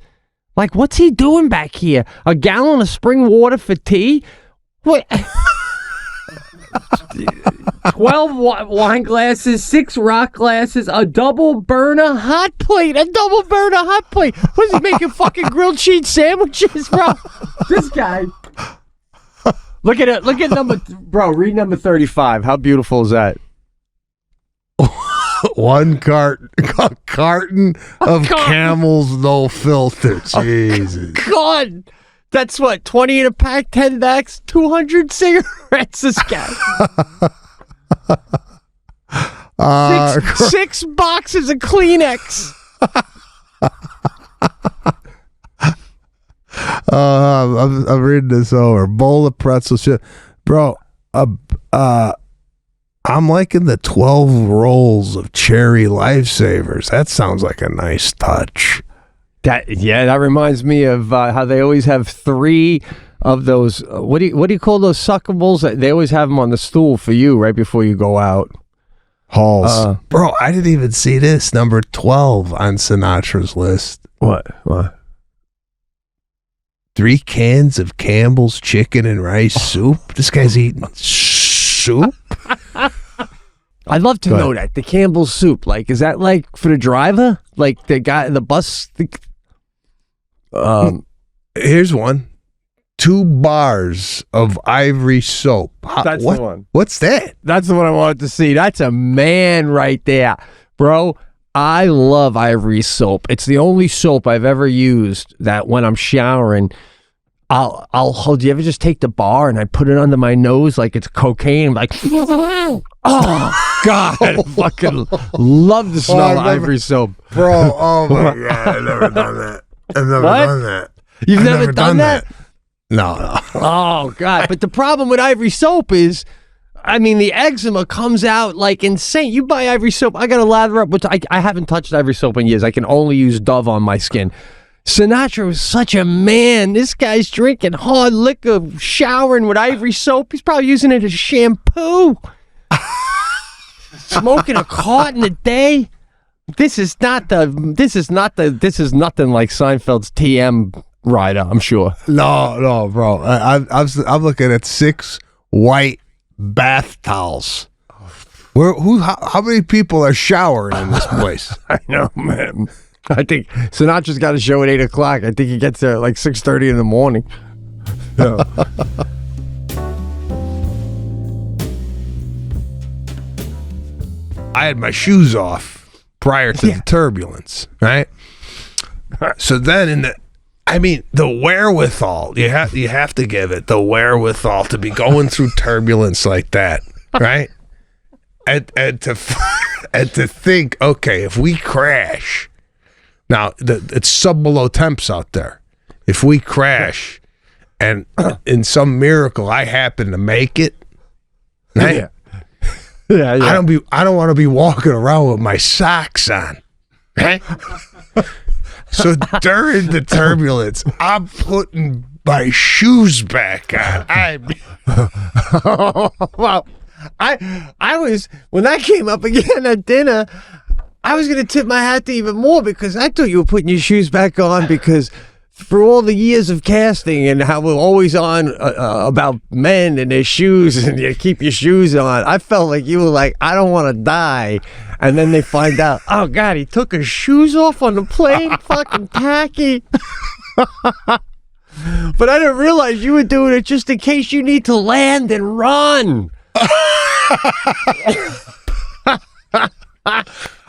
Like, what's he doing back here? A gallon of spring water for tea? What? 12 wine glasses, 6 rock glasses, a double burner hot plate. What is he making? Fucking grilled cheese sandwiches, bro? This guy. Look at it. Look at bro. Read number 35. How beautiful is that? One carton of Camel's no filter. Jesus. God. That's what, 20 in a pack, 10 backs, 200 cigarettes, this guy. 6 boxes of Kleenex. I'm reading this over. Bowl of pretzel shit. Bro, I'm liking the 12 rolls of cherry lifesavers. That sounds like a nice touch. That reminds me of how they always have 3 of those. What do you call those suckables? They always have them on the stool for you right before you go out. Halls. Bro, I didn't even see this. Number 12 on Sinatra's list. What? 3 cans of Campbell's chicken and rice soup. This guy's eating soup? I'd love to know that. The Campbell's soup. Like, is that like for the driver? Like the guy in the bus? Here's one. 2 bars of Ivory soap. That's the one. What's that? That's the one I wanted to see. That's a man right there. Bro, I love Ivory soap. It's the only soap I've ever used that when I'm showering, I'll hold. Do you ever just take the bar and I put it under my nose like it's cocaine? Like, oh, God. I fucking love the smell of Ivory soap. Bro, oh my God. I've never done that. I've never done that. You've never done that? No. Oh, God. But the problem with Ivory soap is, I mean, the eczema comes out like insane. You buy Ivory soap, I got to lather up, which I haven't touched Ivory soap in years. I can only use Dove on my skin. Sinatra was such a man. This guy's drinking hard liquor, showering with Ivory soap. He's probably using it as shampoo. Smoking a carton a day. This is nothing like Seinfeld's TM rider, I'm sure. No, bro. I'm looking at 6 white bath towels. How many people are showering in this place? I know, man. I think Sinatra's got a show at 8 o'clock. I think he gets there at like 6:30 in the morning. Yeah. I had my shoes off prior to the turbulence, right? So then the wherewithal, you have to give it the wherewithal to be going through turbulence like that, right? And to think, okay, if we crash, now it's sub-below temps out there. If we crash, and in some miracle I happen to make it, right? Yeah. I don't want to be walking around with my socks on, right? So during the turbulence, I'm putting my shoes back on. Well, I was, when that came up again at dinner, I was going to tip my hat to even more because I thought you were putting your shoes back on because for all the years of casting and how we're always on about men and their shoes and you keep your shoes on, I felt like you were like, I don't want to die. And then they find out, oh, God, he took his shoes off on the plane? Fucking tacky. But I didn't realize you were doing it just in case you need to land and run.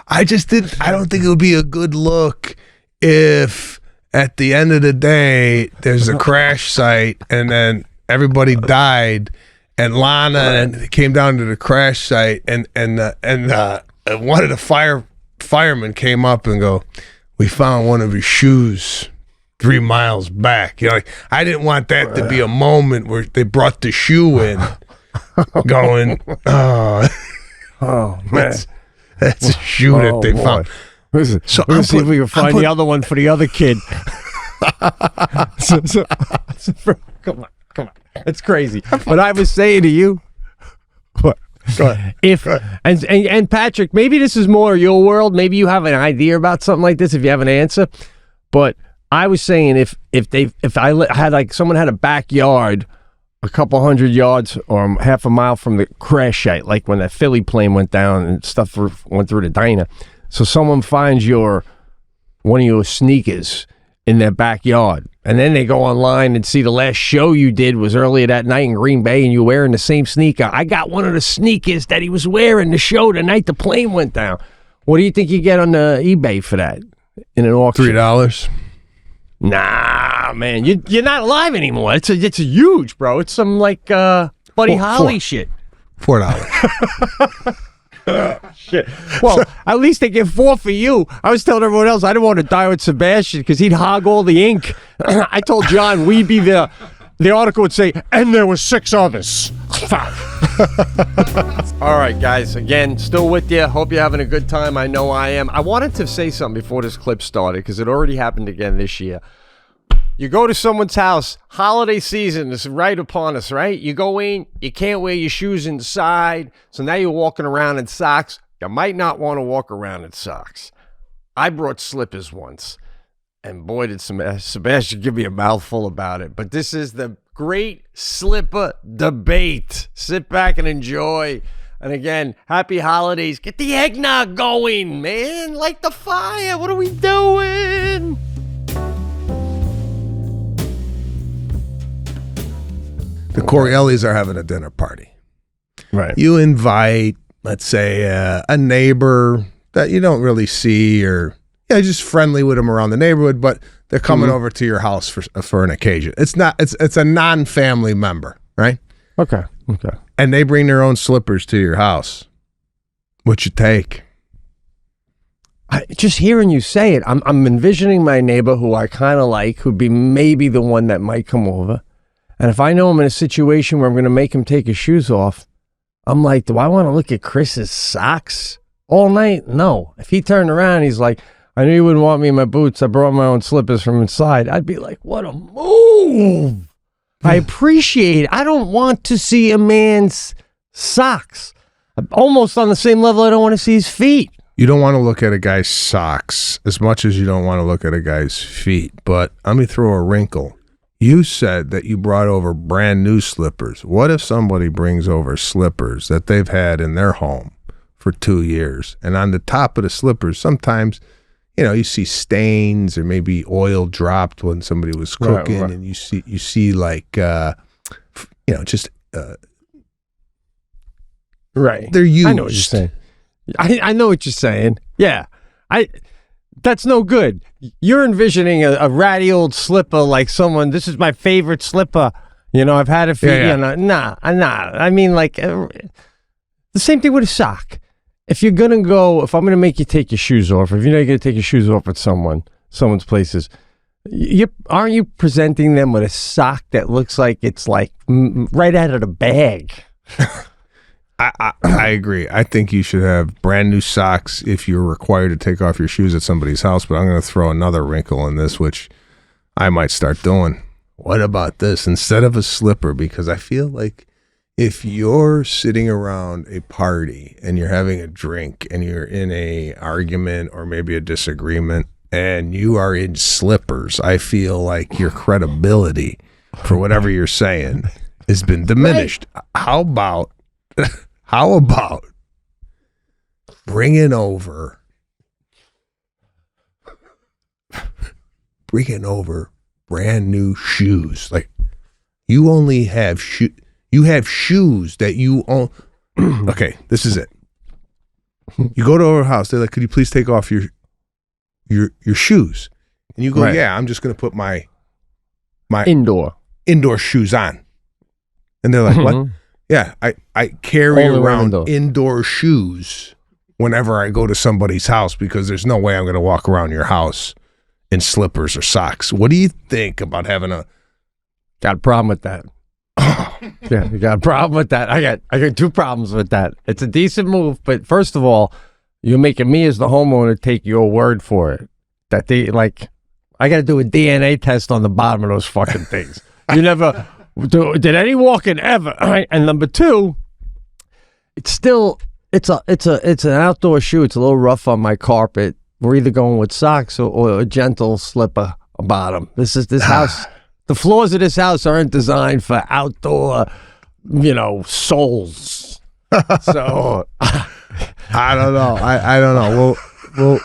I don't think it would be a good look if at the end of the day there's a crash site and then everybody died and Lana came down to the crash site and one of the firemen came up and go, we found one of his shoes 3 miles back. You know, like, I didn't want that to be a moment where they brought the shoe in going, oh man, that's a shoe that they found. So let's see if we can find the other one for the other kid. Come on. It's crazy. But I was saying to you, what? Go ahead. And Patrick, maybe this is more your world. Maybe you have an idea about something like this if you have an answer. But I was saying if I had like someone had a backyard a couple 100 yards or half a mile from the crash site, like when that Philly plane went down and stuff went through the diner. So someone finds one of your sneakers in their backyard, and then they go online and see the last show you did was earlier that night in Green Bay, and you're wearing the same sneaker. I got one of the sneakers that he was wearing the show the night the plane went down. What do you think you get on the eBay for that in an auction? $3. Nah, man, you're not alive anymore. It's a huge, bro. It's some like Buddy Holly shit. $4. Shit. Well, at least they get 4 for you. I was telling everyone else I didn't want to die with Sebastian because he'd hog all the ink. I told John we'd be the article would say, and there were 6 others. All right, guys. Again, still with you. Hope you're having a good time. I know I am. I wanted to say something before this clip started because it already happened again this year. You go to someone's house, holiday season is right upon us, right? You go in, you can't wear your shoes inside, so now you're walking around in socks. You might not want to walk around in socks. I brought slippers once, and boy, did Sebastian give me a mouthful about it. But this is the great slipper debate. Sit back and enjoy. And again, happy holidays. Get the eggnog going, man. Light the fire. What are we doing? The Correales are having a dinner party. Right. You invite, let's say, a neighbor that you don't really see, or just friendly with them around the neighborhood, but they're coming over to your house for an occasion. It's a non-family member, right? Okay. And they bring their own slippers to your house. What you take? Just hearing you say it, I'm envisioning my neighbor who I kind of like, who'd be maybe the one that might come over. And if I know I'm in a situation where I'm going to make him take his shoes off, I'm like, do I want to look at Chris's socks all night? No. If he turned around and he's like, I knew you wouldn't want me in my boots. I brought my own slippers from inside. I'd be like, what a move. I appreciate it. I don't want to see a man's socks. I'm almost on the same level I don't want to see his feet. You don't want to look at a guy's socks as much as you don't want to look at a guy's feet. But let me throw a wrinkle. You said that you brought over brand new slippers. What if somebody brings over slippers that they've had in their home for 2 years, and on the top of the slippers, sometimes, you see stains or maybe oil dropped when somebody was cooking, right. And you see like, just right. They're used. I know what you're saying. I know what you're saying. Yeah, that's no good. You're envisioning a ratty old slipper like someone, this is my favorite slipper. I've had it for Nah. I mean, like, the same thing with a sock. If I'm going to make you take your shoes off, if you're not going to take your shoes off at someone's places, aren't you presenting them with a sock that looks like it's like right out of the bag? I agree. I think you should have brand new socks if you're required to take off your shoes at somebody's house. But I'm going to throw another wrinkle in this, which I might start doing. What about this? Instead of a slipper, because I feel like if you're sitting around a party and you're having a drink and you're in a argument or maybe a disagreement and you are in slippers, I feel like your credibility for whatever you're saying has been diminished. Right. How about bringing over brand new shoes? Like, you only have you have shoes that you own. Okay, this is it. You go to our house. They're like, "Could you please take off your shoes?" And you go, right. "Yeah, I'm just going to put my indoor shoes on." And they're like, "What?" Yeah, I carry around indoor shoes whenever I go to somebody's house because there's no way I'm going to walk around your house in slippers or socks. What do you think about having Got a problem with that. Yeah, you got a problem with that. I got 2 problems with that. It's a decent move, but first of all, you're making me as the homeowner take your word for it. That I got to do a DNA test on the bottom of those fucking things. You never did any walking ever. All right. And number two, it's an outdoor shoe. It's a little rough on my carpet. We're either going with socks or a gentle slipper bottom. This house. The floors of this house aren't designed for outdoor, soles. So I don't know. I don't know.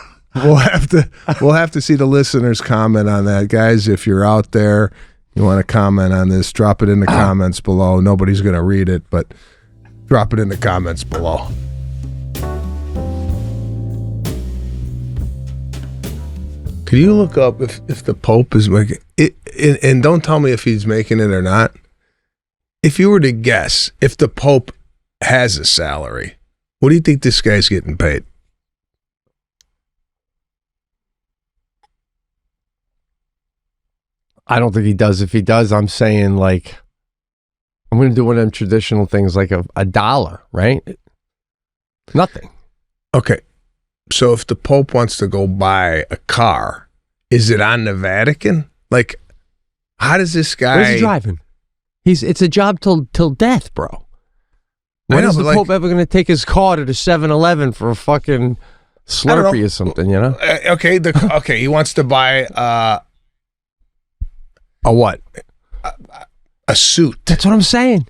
We'll have to see the listeners comment on that, guys. If you're out there, you want to comment on this, drop it in the comments below. Nobody's going to read it, but drop it in the comments below. Can you look up if the Pope is making it, and don't tell me if he's making it or not. If you were to guess, if the Pope has a salary, what do you think this guy's getting paid? I don't think he does. If he does, I'm saying like I'm going to do one of them traditional things like a dollar, right? Nothing. Okay. So if the Pope wants to go buy a car, is it on the Vatican? Like, how does this guy... Where's he driving? It's a job till death, bro. When is the Pope ever going to take his car to the 7-Eleven for a fucking Slurpee or something, you know? Okay, he wants to buy a what? A suit. That's what I'm saying.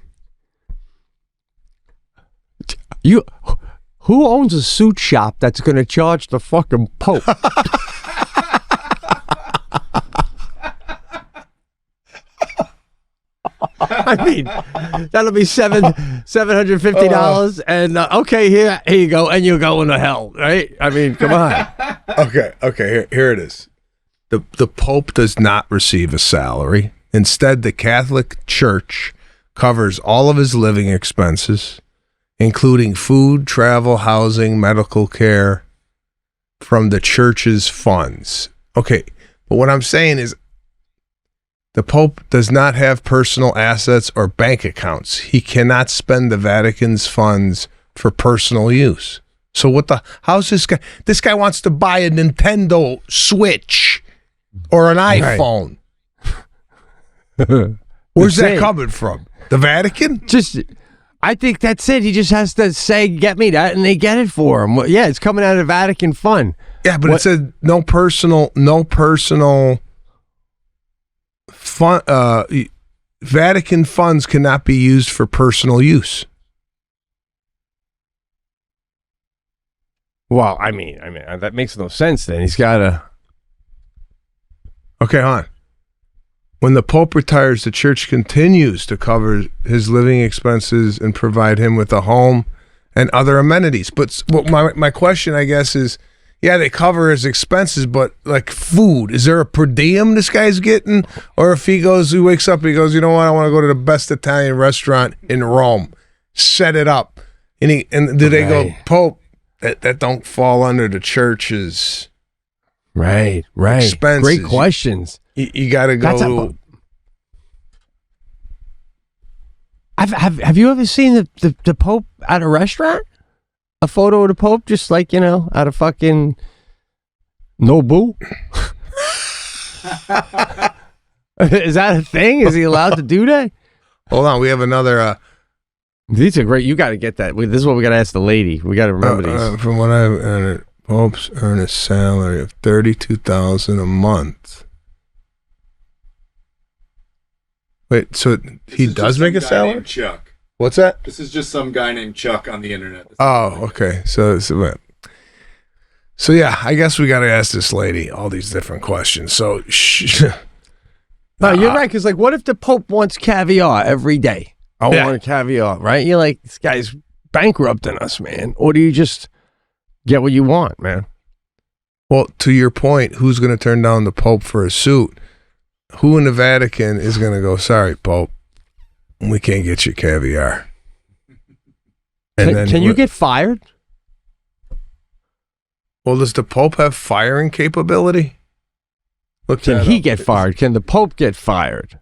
Who owns a suit shop that's going to charge the fucking Pope? I mean, that'll be $750, and okay, here you go, and you're going to hell, right? I mean, come on. Okay, here it is. The Pope does not receive a salary. Instead, the Catholic Church covers all of his living expenses, including food, travel, housing, medical care, from the church's funds. Okay, but what I'm saying is the Pope does not have personal assets or bank accounts. He cannot spend the Vatican's funds for personal use. So how's this guy? This guy wants to buy a Nintendo Switch or an iPhone. Where's that coming from? The Vatican? I think that's it. He just has to say, get me that, and they get it for him. Yeah, it's coming out of Vatican fund. Yeah, but it said no personal fund. Vatican funds cannot be used for personal use. Well, I mean, that makes no sense. Then he's got to. Okay, hon. When the Pope retires, the church continues to cover his living expenses and provide him with a home and other amenities. But my question, I guess, is, yeah, they cover his expenses, but like food, is there a per diem this guy's getting? Or if he wakes up, he goes, you know what, I want to go to the best Italian restaurant in Rome, set it up. And do they go, Pope, that don't fall under the church's right expenses? Great questions. You got to go. Have you ever seen the Pope at a restaurant? A photo of the Pope, just like, at a fucking Nobu? Is that a thing? Is he allowed to do that? Hold on, we have another. These are great. You got to get that. This is what we got to ask the lady. We got to remember these. From what I've earned, Popes earn a salary of $32,000 a month. Wait, so he does make a salary? Chuck. What's that? This is just some guy named Chuck on the internet. Okay. So yeah, I guess we got to ask this lady all these different questions. So, no, you're right. Because what if the Pope wants caviar every day? I want caviar, right? You're like, this guy's bankrupting us, man. Or do you just get what you want, man? Well, to your point, who's going to turn down the Pope for a suit? Who in the Vatican is going to go, sorry, Pope, we can't get you caviar? Can you get fired? Well, does the Pope have firing capability? Can he get fired? Can the Pope get fired?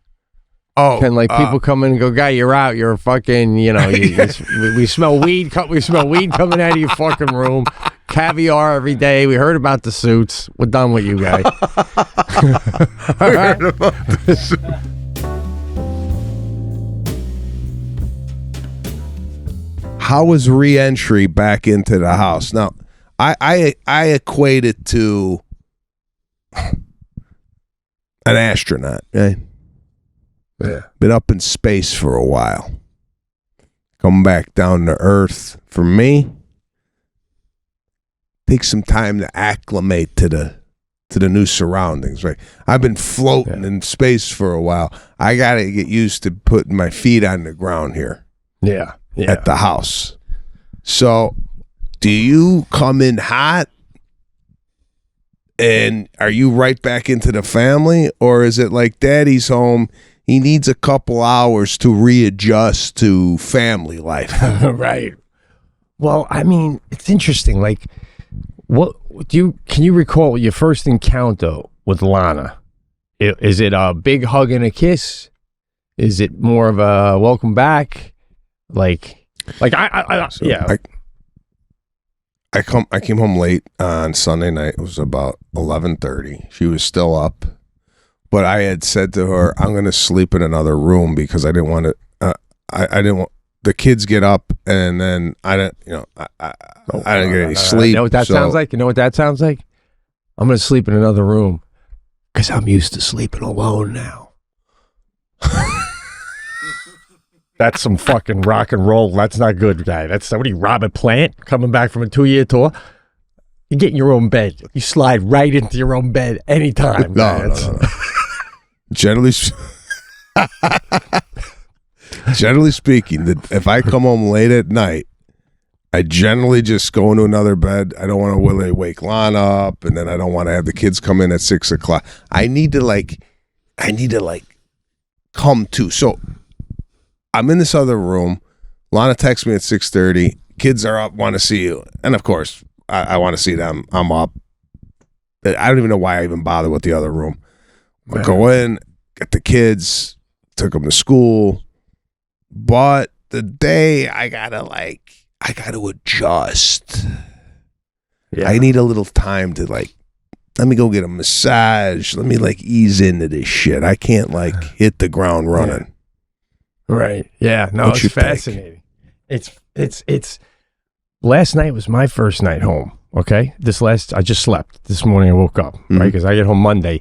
Oh, can people come in and go, guy, you're out. You're fucking, we smell weed. We smell weed coming out of your fucking room. Caviar every day. We heard about the suits. We're done with you guys. We heard about the suits. how was re-entry back into the house? Now, I equate it to an astronaut, right? Yeah. Been up in space for a while. Come back down to Earth. For me, take some time to acclimate to the new surroundings, right? I've been floating in space for a while. I got to get used to putting my feet on the ground here. Yeah. At the house. So, do you come in hot and are you right back into the family, or is it like Daddy's home, he needs a couple hours to readjust to family life? Right. Well, I mean, it's interesting. Like, can you recall your first encounter with Lana? Is it a big hug and a kiss? Is it more of a welcome back? Like I came home late on Sunday night. It was about 11:30. She was still up, but I had said to her, "I'm going to sleep in another room because I didn't want to. I didn't want the kids get up, and then I didn't, I didn't get any sleep." You know what that sounds like? You know what that sounds like? I'm going to sleep in another room because I'm used to sleeping alone now. That's some fucking rock and roll. That's not good, guy. That's somebody, Robert Plant, coming back from a 2-year tour. You get in your own bed. You slide right into your own bed anytime. No. Generally speaking, if I come home late at night, I generally just go into another bed. I don't want to really wake Lana up, and then I don't want to have the kids come in at 6 o'clock. I need to come to. So I'm in this other room. Lana texts me at 6:30. Kids are up, want to see you. And of course, I want to see them. I'm up. I don't even know why I even bother with the other room. I go in, get the kids, took them to school. But the day I gotta adjust. Yeah. I need a little time to let me go get a massage. Let me ease into this shit. I can't hit the ground running. Right. Yeah. No, What's it's fascinating. It's last night was my first night home. Okay. I just slept. This morning I woke up, right? Because I get home Monday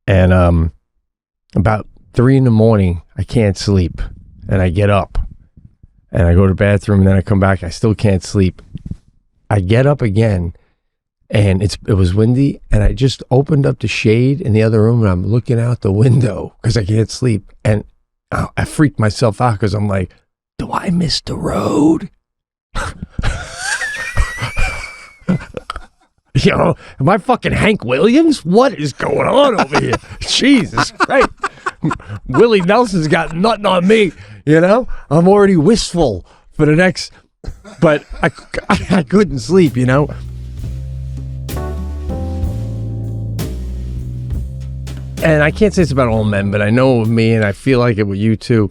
and about 3 a.m, I can't sleep. And I get up and I go to the bathroom and then I come back. I still can't sleep. I get up again and it was windy and I just opened up the shade in the other room and I'm looking out the window because I can't sleep. And I freaked myself out because I'm like, do I miss the road? Am I fucking Hank Williams? What is going on over here? Jesus Christ. Willie Nelson's got nothing on me, I'm already wistful for the next, but I couldn't sleep, And I can't say it's about all men, but I know with me, and I feel like it with you too.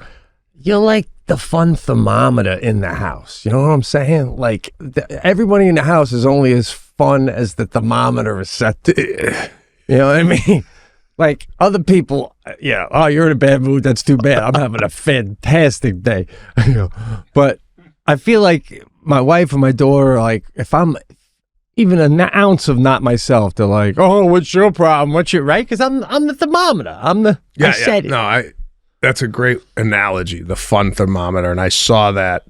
You're like the fun thermometer in the house. You know what I'm saying? Everybody in the house is only as fun as the thermometer is set to. You know what I mean? Other people, you're in a bad mood. That's too bad. I'm having a fantastic day. But I feel like my wife and my daughter, if I'm even an ounce of not myself, they're like, "Oh, what's your problem? What's your right?" Because I'm the thermometer. I said it. No, that's a great analogy, the fun thermometer, and I saw that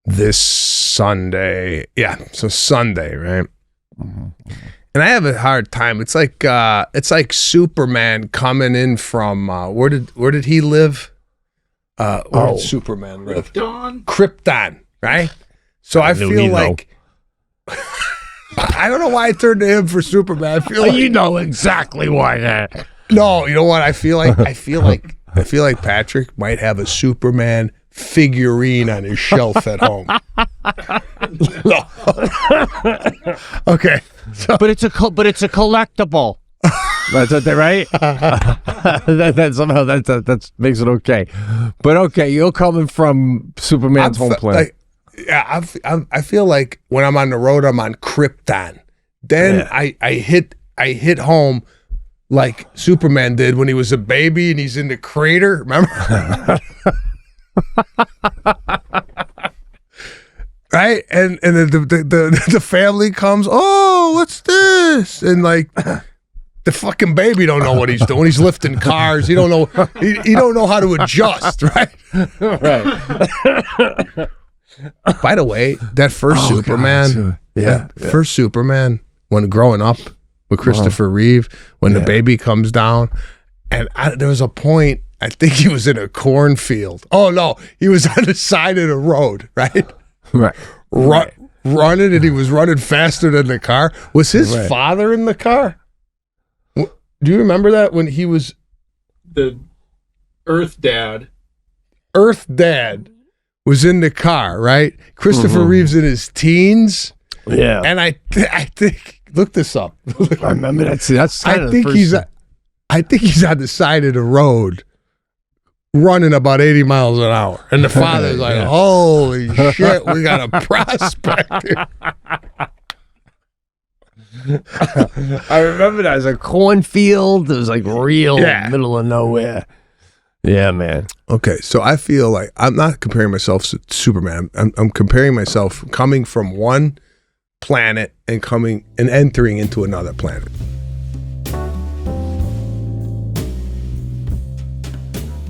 this Sunday. Yeah, so Sunday, right? Mm-hmm. And I have a hard time. It's like Superman coming in from where did he live? Where did Superman live? Krypton, right? So I feel like I don't know why I turned to him for Superman. I feel like you know exactly why that. No, you know what? I feel like Patrick might have a Superman figurine on his shelf at home. Okay, but it's a collectible. That's what they're right. that somehow that makes it okay. But okay, you're coming from Superman's home planet. I feel like when I'm on the road, I'm on Krypton. Then I hit home like Superman did when he was a baby and he's in the crater. Remember? right? And the family comes, oh, what's this? And like the fucking baby don't know what he's doing. He's lifting cars. He don't know. He don't know how to adjust, right? Right. By the way, that first Superman, first Superman, when growing up with Christopher Reeve, when the baby comes down, and there was a point. I think he was in a cornfield. Oh no, he was on the side of the road, right? Right. Running, and he was running faster than the car. Was his father in the car? Do you remember that when he was The Earth Dad. Earth Dad was in the car, right? Christopher Reeve's in his teens. Yeah. And I think look this up. I remember that's kind of the first. I think he's on the side of the road running about 80 miles an hour. And the father's like, holy shit, we got a prospect here. I remember that as a cornfield. It was like real middle of nowhere. Yeah, man. Okay, so I feel like I'm not comparing myself to Superman. I'm comparing myself coming from one planet and entering into another planet.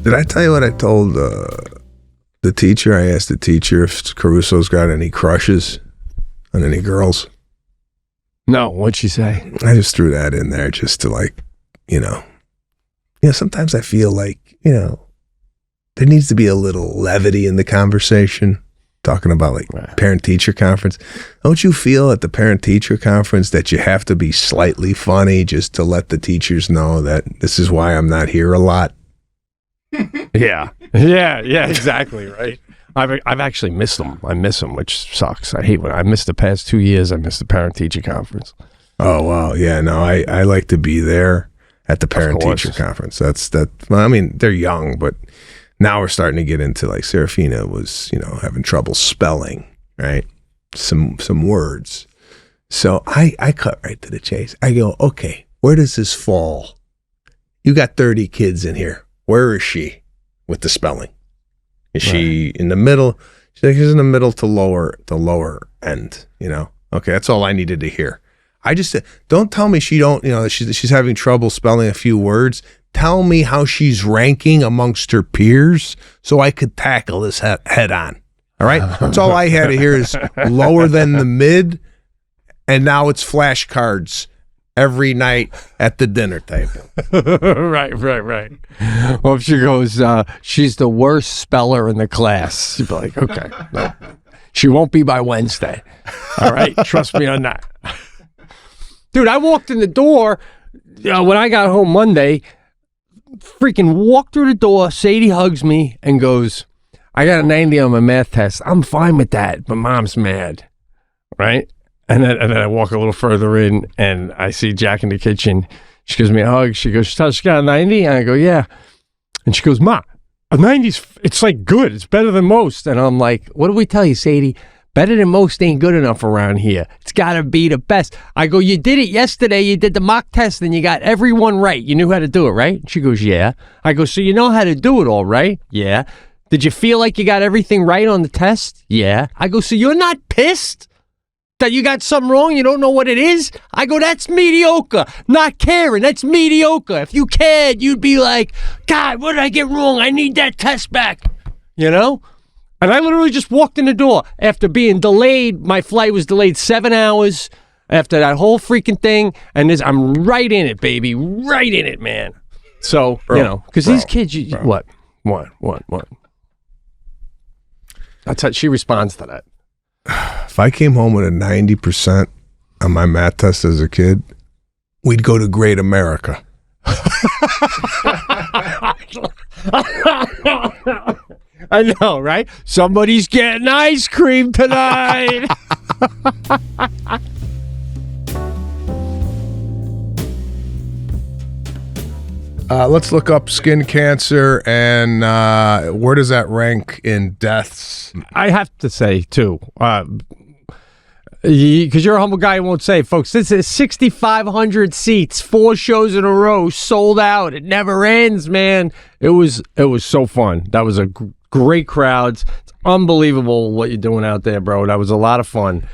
Did I tell you what I told the teacher? I asked the teacher if Caruso's got any crushes on any girls. No, what'd she say? I just threw that in there just to like, sometimes I feel like, there needs to be a little levity in the conversation. Talking about like parent-teacher conference. Don't you feel at the parent-teacher conference that you have to be slightly funny just to let the teachers know that this is why I'm not here a lot? Yeah, exactly, right. I've actually missed them. I miss them, which sucks. I hate when I missed the past 2 years. I missed the parent-teacher conference. Oh, wow. Yeah, no, I like to be there at the parent-teacher conference. Well, I mean, they're young, but now we're starting to get into like Serafina was, having trouble spelling, right? Some words. So I cut right to the chase. I go, okay, where does this fall? You got 30 kids in here. Where is she with the spelling? Is she in the middle? She's like, she's in the middle to lower end, Okay, that's all I needed to hear. I just said, don't tell me she's having trouble spelling a few words. Tell me how she's ranking amongst her peers so I could tackle this head on. All right? That's all I had to hear is lower than the mid, and now it's flashcards every night at the dinner table. Right. Well, if she goes, she's the worst speller in the class, you'd be like, okay, no. She won't be by Wednesday. All right? Trust me on that. Dude, I walked in the door when I got home Monday, freaking walked through the door, Sadie hugs me and goes, I got a 90 on my math test. I'm fine with that, but Mom's mad. Right? And then I walk a little further in and I see Jack in the kitchen. She gives me a hug. She goes, she got a 90? And I go, yeah. And she goes, Ma, a 90's, it's like good. It's better than most. And I'm like, what do we tell you, Sadie? Better than most ain't good enough around here. It's got to be the best. I go, you did it yesterday. You did the mock test and you got everyone right. You knew how to do it, right? She goes, yeah. I go, so you know how to do it all, right? Yeah. Did you feel like you got everything right on the test? Yeah. I go, so you're not pissed that you got something wrong? You don't know what it is? I go, that's mediocre. Not caring. That's mediocre. If you cared, you'd be like, God, what did I get wrong? I need that test back. And I literally just walked in the door after being delayed. My flight was delayed 7 hours after that whole freaking thing. And I'm right in it, baby. Right in it, man. So, because these kids, what? That's how she responds to that. If I came home with a 90% on my math test as a kid, we'd go to Great America. I know, right? Somebody's getting ice cream tonight. Let's look up skin cancer and where does that rank in deaths? I have to say, too, because you're a humble guy who won't say, folks, this is 6,500 seats, 4 shows in a row, sold out. It never ends, man. It was so fun. That was a great crowds. It's unbelievable what you're doing out there, bro. That was a lot of fun.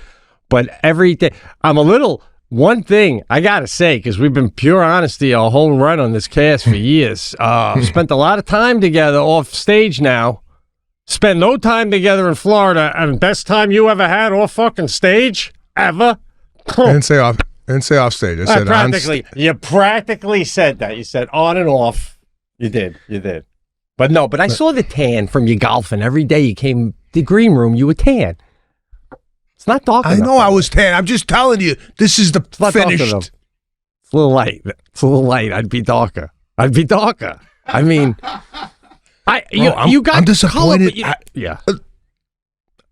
But every day, one thing I got to say, because we've been pure honesty a whole run on this cast for years. Spent a lot of time together off stage now. Spent no time together in Florida, and best time you ever had off fucking stage ever. I didn't say off stage. I said practically. You practically said that. You said on and off. You did. But I saw the tan from you golfing every day. You came to the green room. You were tan. It's not dark enough. I know I was tan. I'm just telling you, this is the finished. It's a little light. I'd be darker. I mean, you got I'm disappointed. Color,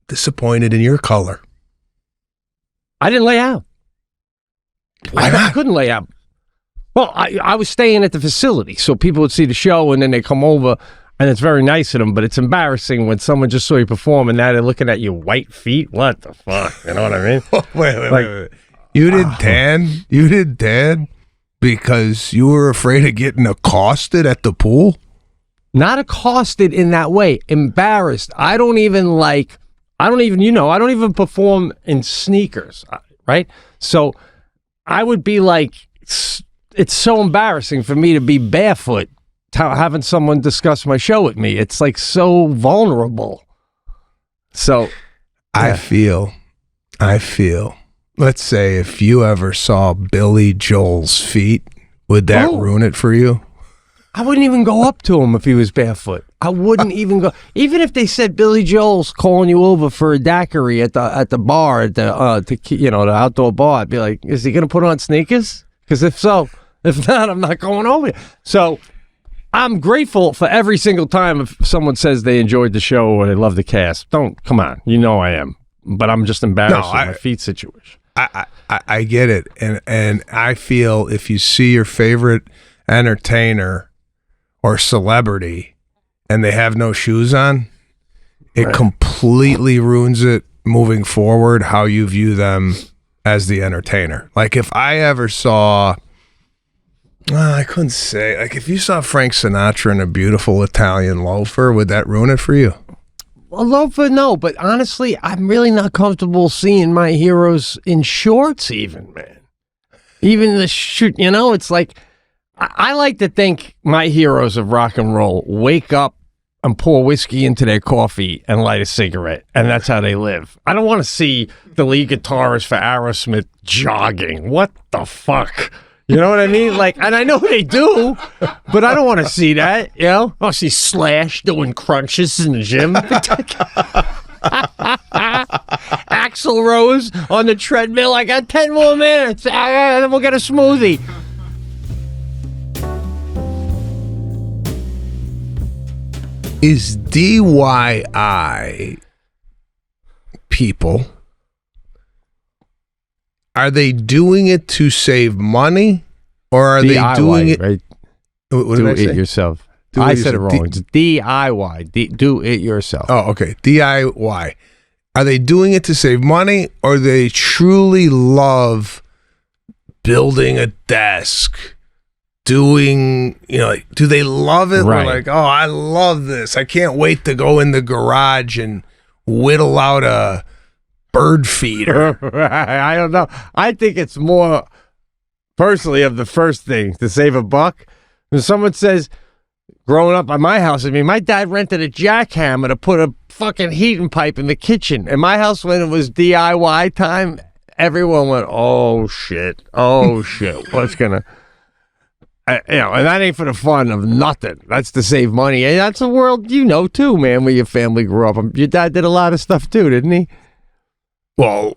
disappointed in your color. I didn't lay out. Why not? I couldn't lay out. Well, I was staying at the facility, so people would see the show, and then they come over, and it's very nice of them, but it's embarrassing when someone just saw you perform, and now they're looking at your white feet. What the fuck? You know what I mean? Wait. You did tan because you were afraid of getting accosted at the pool? Not accosted in that way. Embarrassed. I don't even perform in sneakers, right? So I would be like, it's so embarrassing for me to be barefoot, having someone discuss my show with me. It's like so vulnerable. So I feel, let's say if you ever saw Billy Joel's feet, would that ruin it for you? I wouldn't even go up to him if he was barefoot. I wouldn't even go. Even if they said Billy Joel's calling you over for a daiquiri at the bar, at the outdoor bar, I'd be like, is he going to put on sneakers? Because if not, I'm not going over. So I'm grateful for every single time if someone says they enjoyed the show or they love the cast. Come on. You know I am. But I'm just embarrassed with my feet situation. I get it. And I feel if you see your favorite entertainer or celebrity and they have no shoes on, it completely ruins it moving forward how you view them as the entertainer. Like if I ever saw, I couldn't say, like if you saw Frank Sinatra in a beautiful Italian loafer, would that ruin it for you? A loafer, no, but honestly, I'm really not comfortable seeing my heroes in shorts even, man. Even the shoot, it's like, I like to think my heroes of rock and roll wake up and pour whiskey into their coffee and light a cigarette, and that's how they live. I don't want to see the lead guitarist for Aerosmith jogging. What the fuck? You know what I mean? Like, and I know they do, but I don't want to see that, I want to see Slash doing crunches in the gym. Axl Rose on the treadmill. I got 10 more minutes. Then we'll get a smoothie. Is DIY people, are they doing it to save money, or are DIY, they doing it? Right? What do did I say? It yourself. I said it wrong. It's DIY. Do it yourself. Oh, okay. DIY. Are they doing it to save money, or they truly love building a desk? Doing, do they love it? Right. We're like, oh, I love this. I can't wait to go in the garage and whittle out a bird feeder. I don't know. I think it's more, personally, of the first thing, to save a buck. When someone says, growing up at my house, my dad rented a jackhammer to put a fucking heating pipe in the kitchen. In my house, when it was DIY time, everyone went, oh, shit. What's going to... and that ain't for the fun of nothing. That's to save money. And that's a world too, man, where your family grew up. Your dad did a lot of stuff too, didn't he? Well,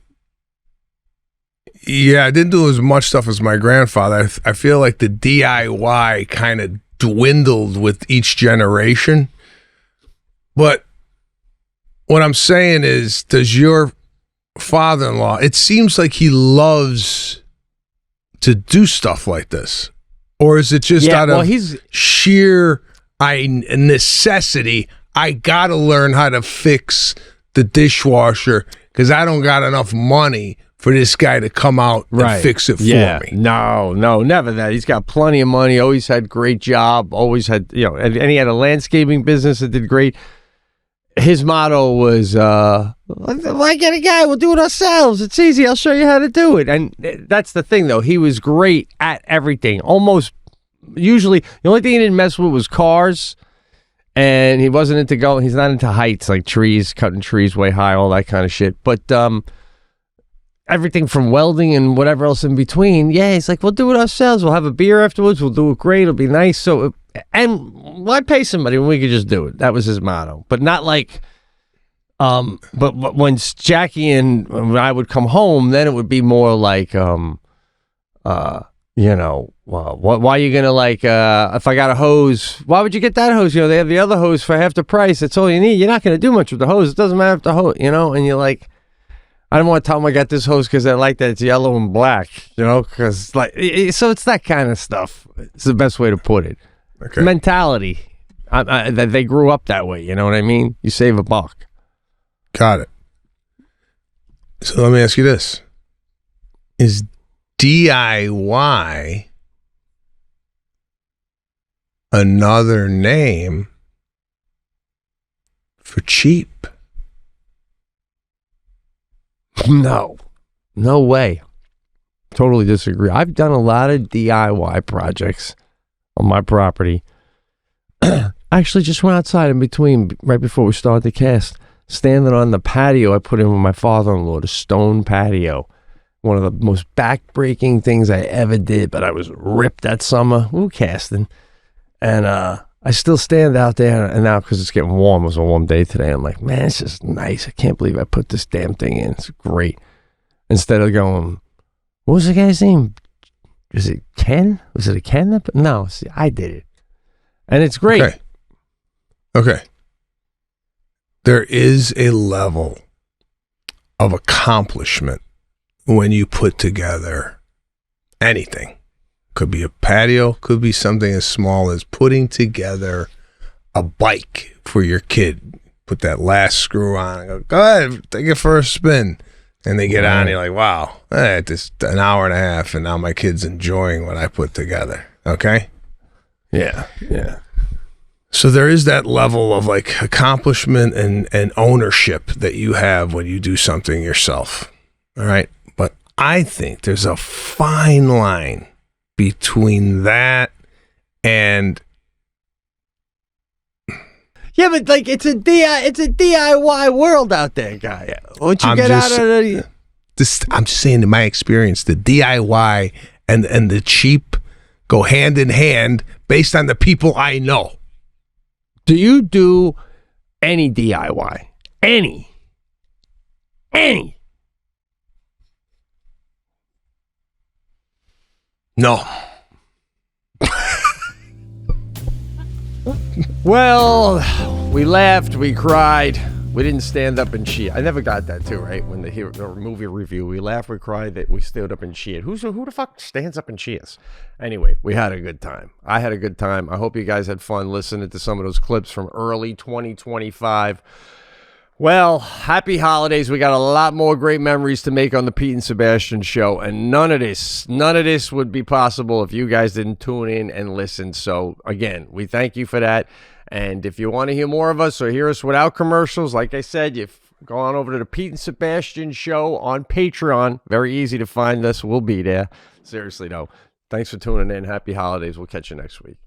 yeah, I didn't do as much stuff as my grandfather. I feel like the DIY kind of dwindled with each generation. But what I'm saying is, does your father-in-law, it seems like he loves to do stuff like this. Or is it just out of sheer necessity? I got to learn how to fix the dishwasher because I don't got enough money for this guy to come out and fix it for me. No, never that. He's got plenty of money, always had great job, always had, and he had a landscaping business that did great. his motto was, why get a guy? We'll do it ourselves. It's easy. I'll show you how to do it. And that's the thing, though. He was great at everything. Almost, usually, the only thing he didn't mess with was cars. And he wasn't into going, he's not into heights, like trees, cutting trees way high, all that kind of shit. But everything from welding and whatever else in between, yeah, he's like, we'll do it ourselves. We'll have a beer afterwards. We'll do it great. It'll be nice. So, and why pay somebody when we could just do it? That was his motto. But not like, but when Jackie and when I would come home, then it would be more like, you know, well, why are you gonna like? If I got a hose, why would you get that hose? You know, they have the other hose for half the price. That's all you need. You're not gonna do much with the hose. It doesn't matter if the hose, you know. And you're like, I don't want to tell them I got this hose because I like that it's yellow and black, you know. Because like, so it's that kind of stuff. It's the best way to put it. Okay. Mentality. That they grew up that way. You know what I mean? You save a buck. Got it. So let me ask you this: is DIY another name for cheap? No way. Totally disagree. I've done a lot of DIY projects on my property. I actually just went outside in between, right before we started the cast, standing on the patio I put in with my father-in-law, the stone patio. One of the most back-breaking things I ever did, but I was ripped that summer. We were casting. And I still stand out there, and now because it's getting warm, it was a warm day today, I'm like, man, it's just nice. I can't believe I put this damn thing in. It's great. Instead of going, what was the guy's name? Was it Ken? Was it a Ken? No, see, I did it. And it's great. Okay. There is a level of accomplishment when you put together anything. Could be a patio, could be something as small as putting together a bike for your kid. Put that last screw on and go ahead, take it for a spin. And they get on, and you're like, wow, just an hour and a half, and now my kid's enjoying what I put together. Okay? Yeah. So there is that level of like accomplishment and ownership that you have when you do something yourself. All right? But I think there's a fine line between that and yeah, but like it's a DIY world out there, guy. Once you get out of the I'm just saying, in my experience, the DIY and the cheap go hand in hand based on the people I know. Do you do any DIY? Any? No. Well, we laughed, we cried, we didn't stand up and cheer. I never got that too, right? When the movie review, we laughed, we cried, that we stood up and cheered. Who the fuck stands up and cheers? Anyway, we had a good time. I had a good time. I hope you guys had fun listening to some of those clips from early 2025. Well, happy holidays. We got a lot more great memories to make on the Pete and Sebastian show, and none of this would be possible if you guys didn't tune in and listen. So again, we thank you for that. And if you want to hear more of us or hear us without commercials, like I said, you go on over to the Pete and Sebastian show on Patreon. Very easy to find us. We'll be there. Seriously though. Thanks for tuning in. Happy holidays. We'll catch you next week.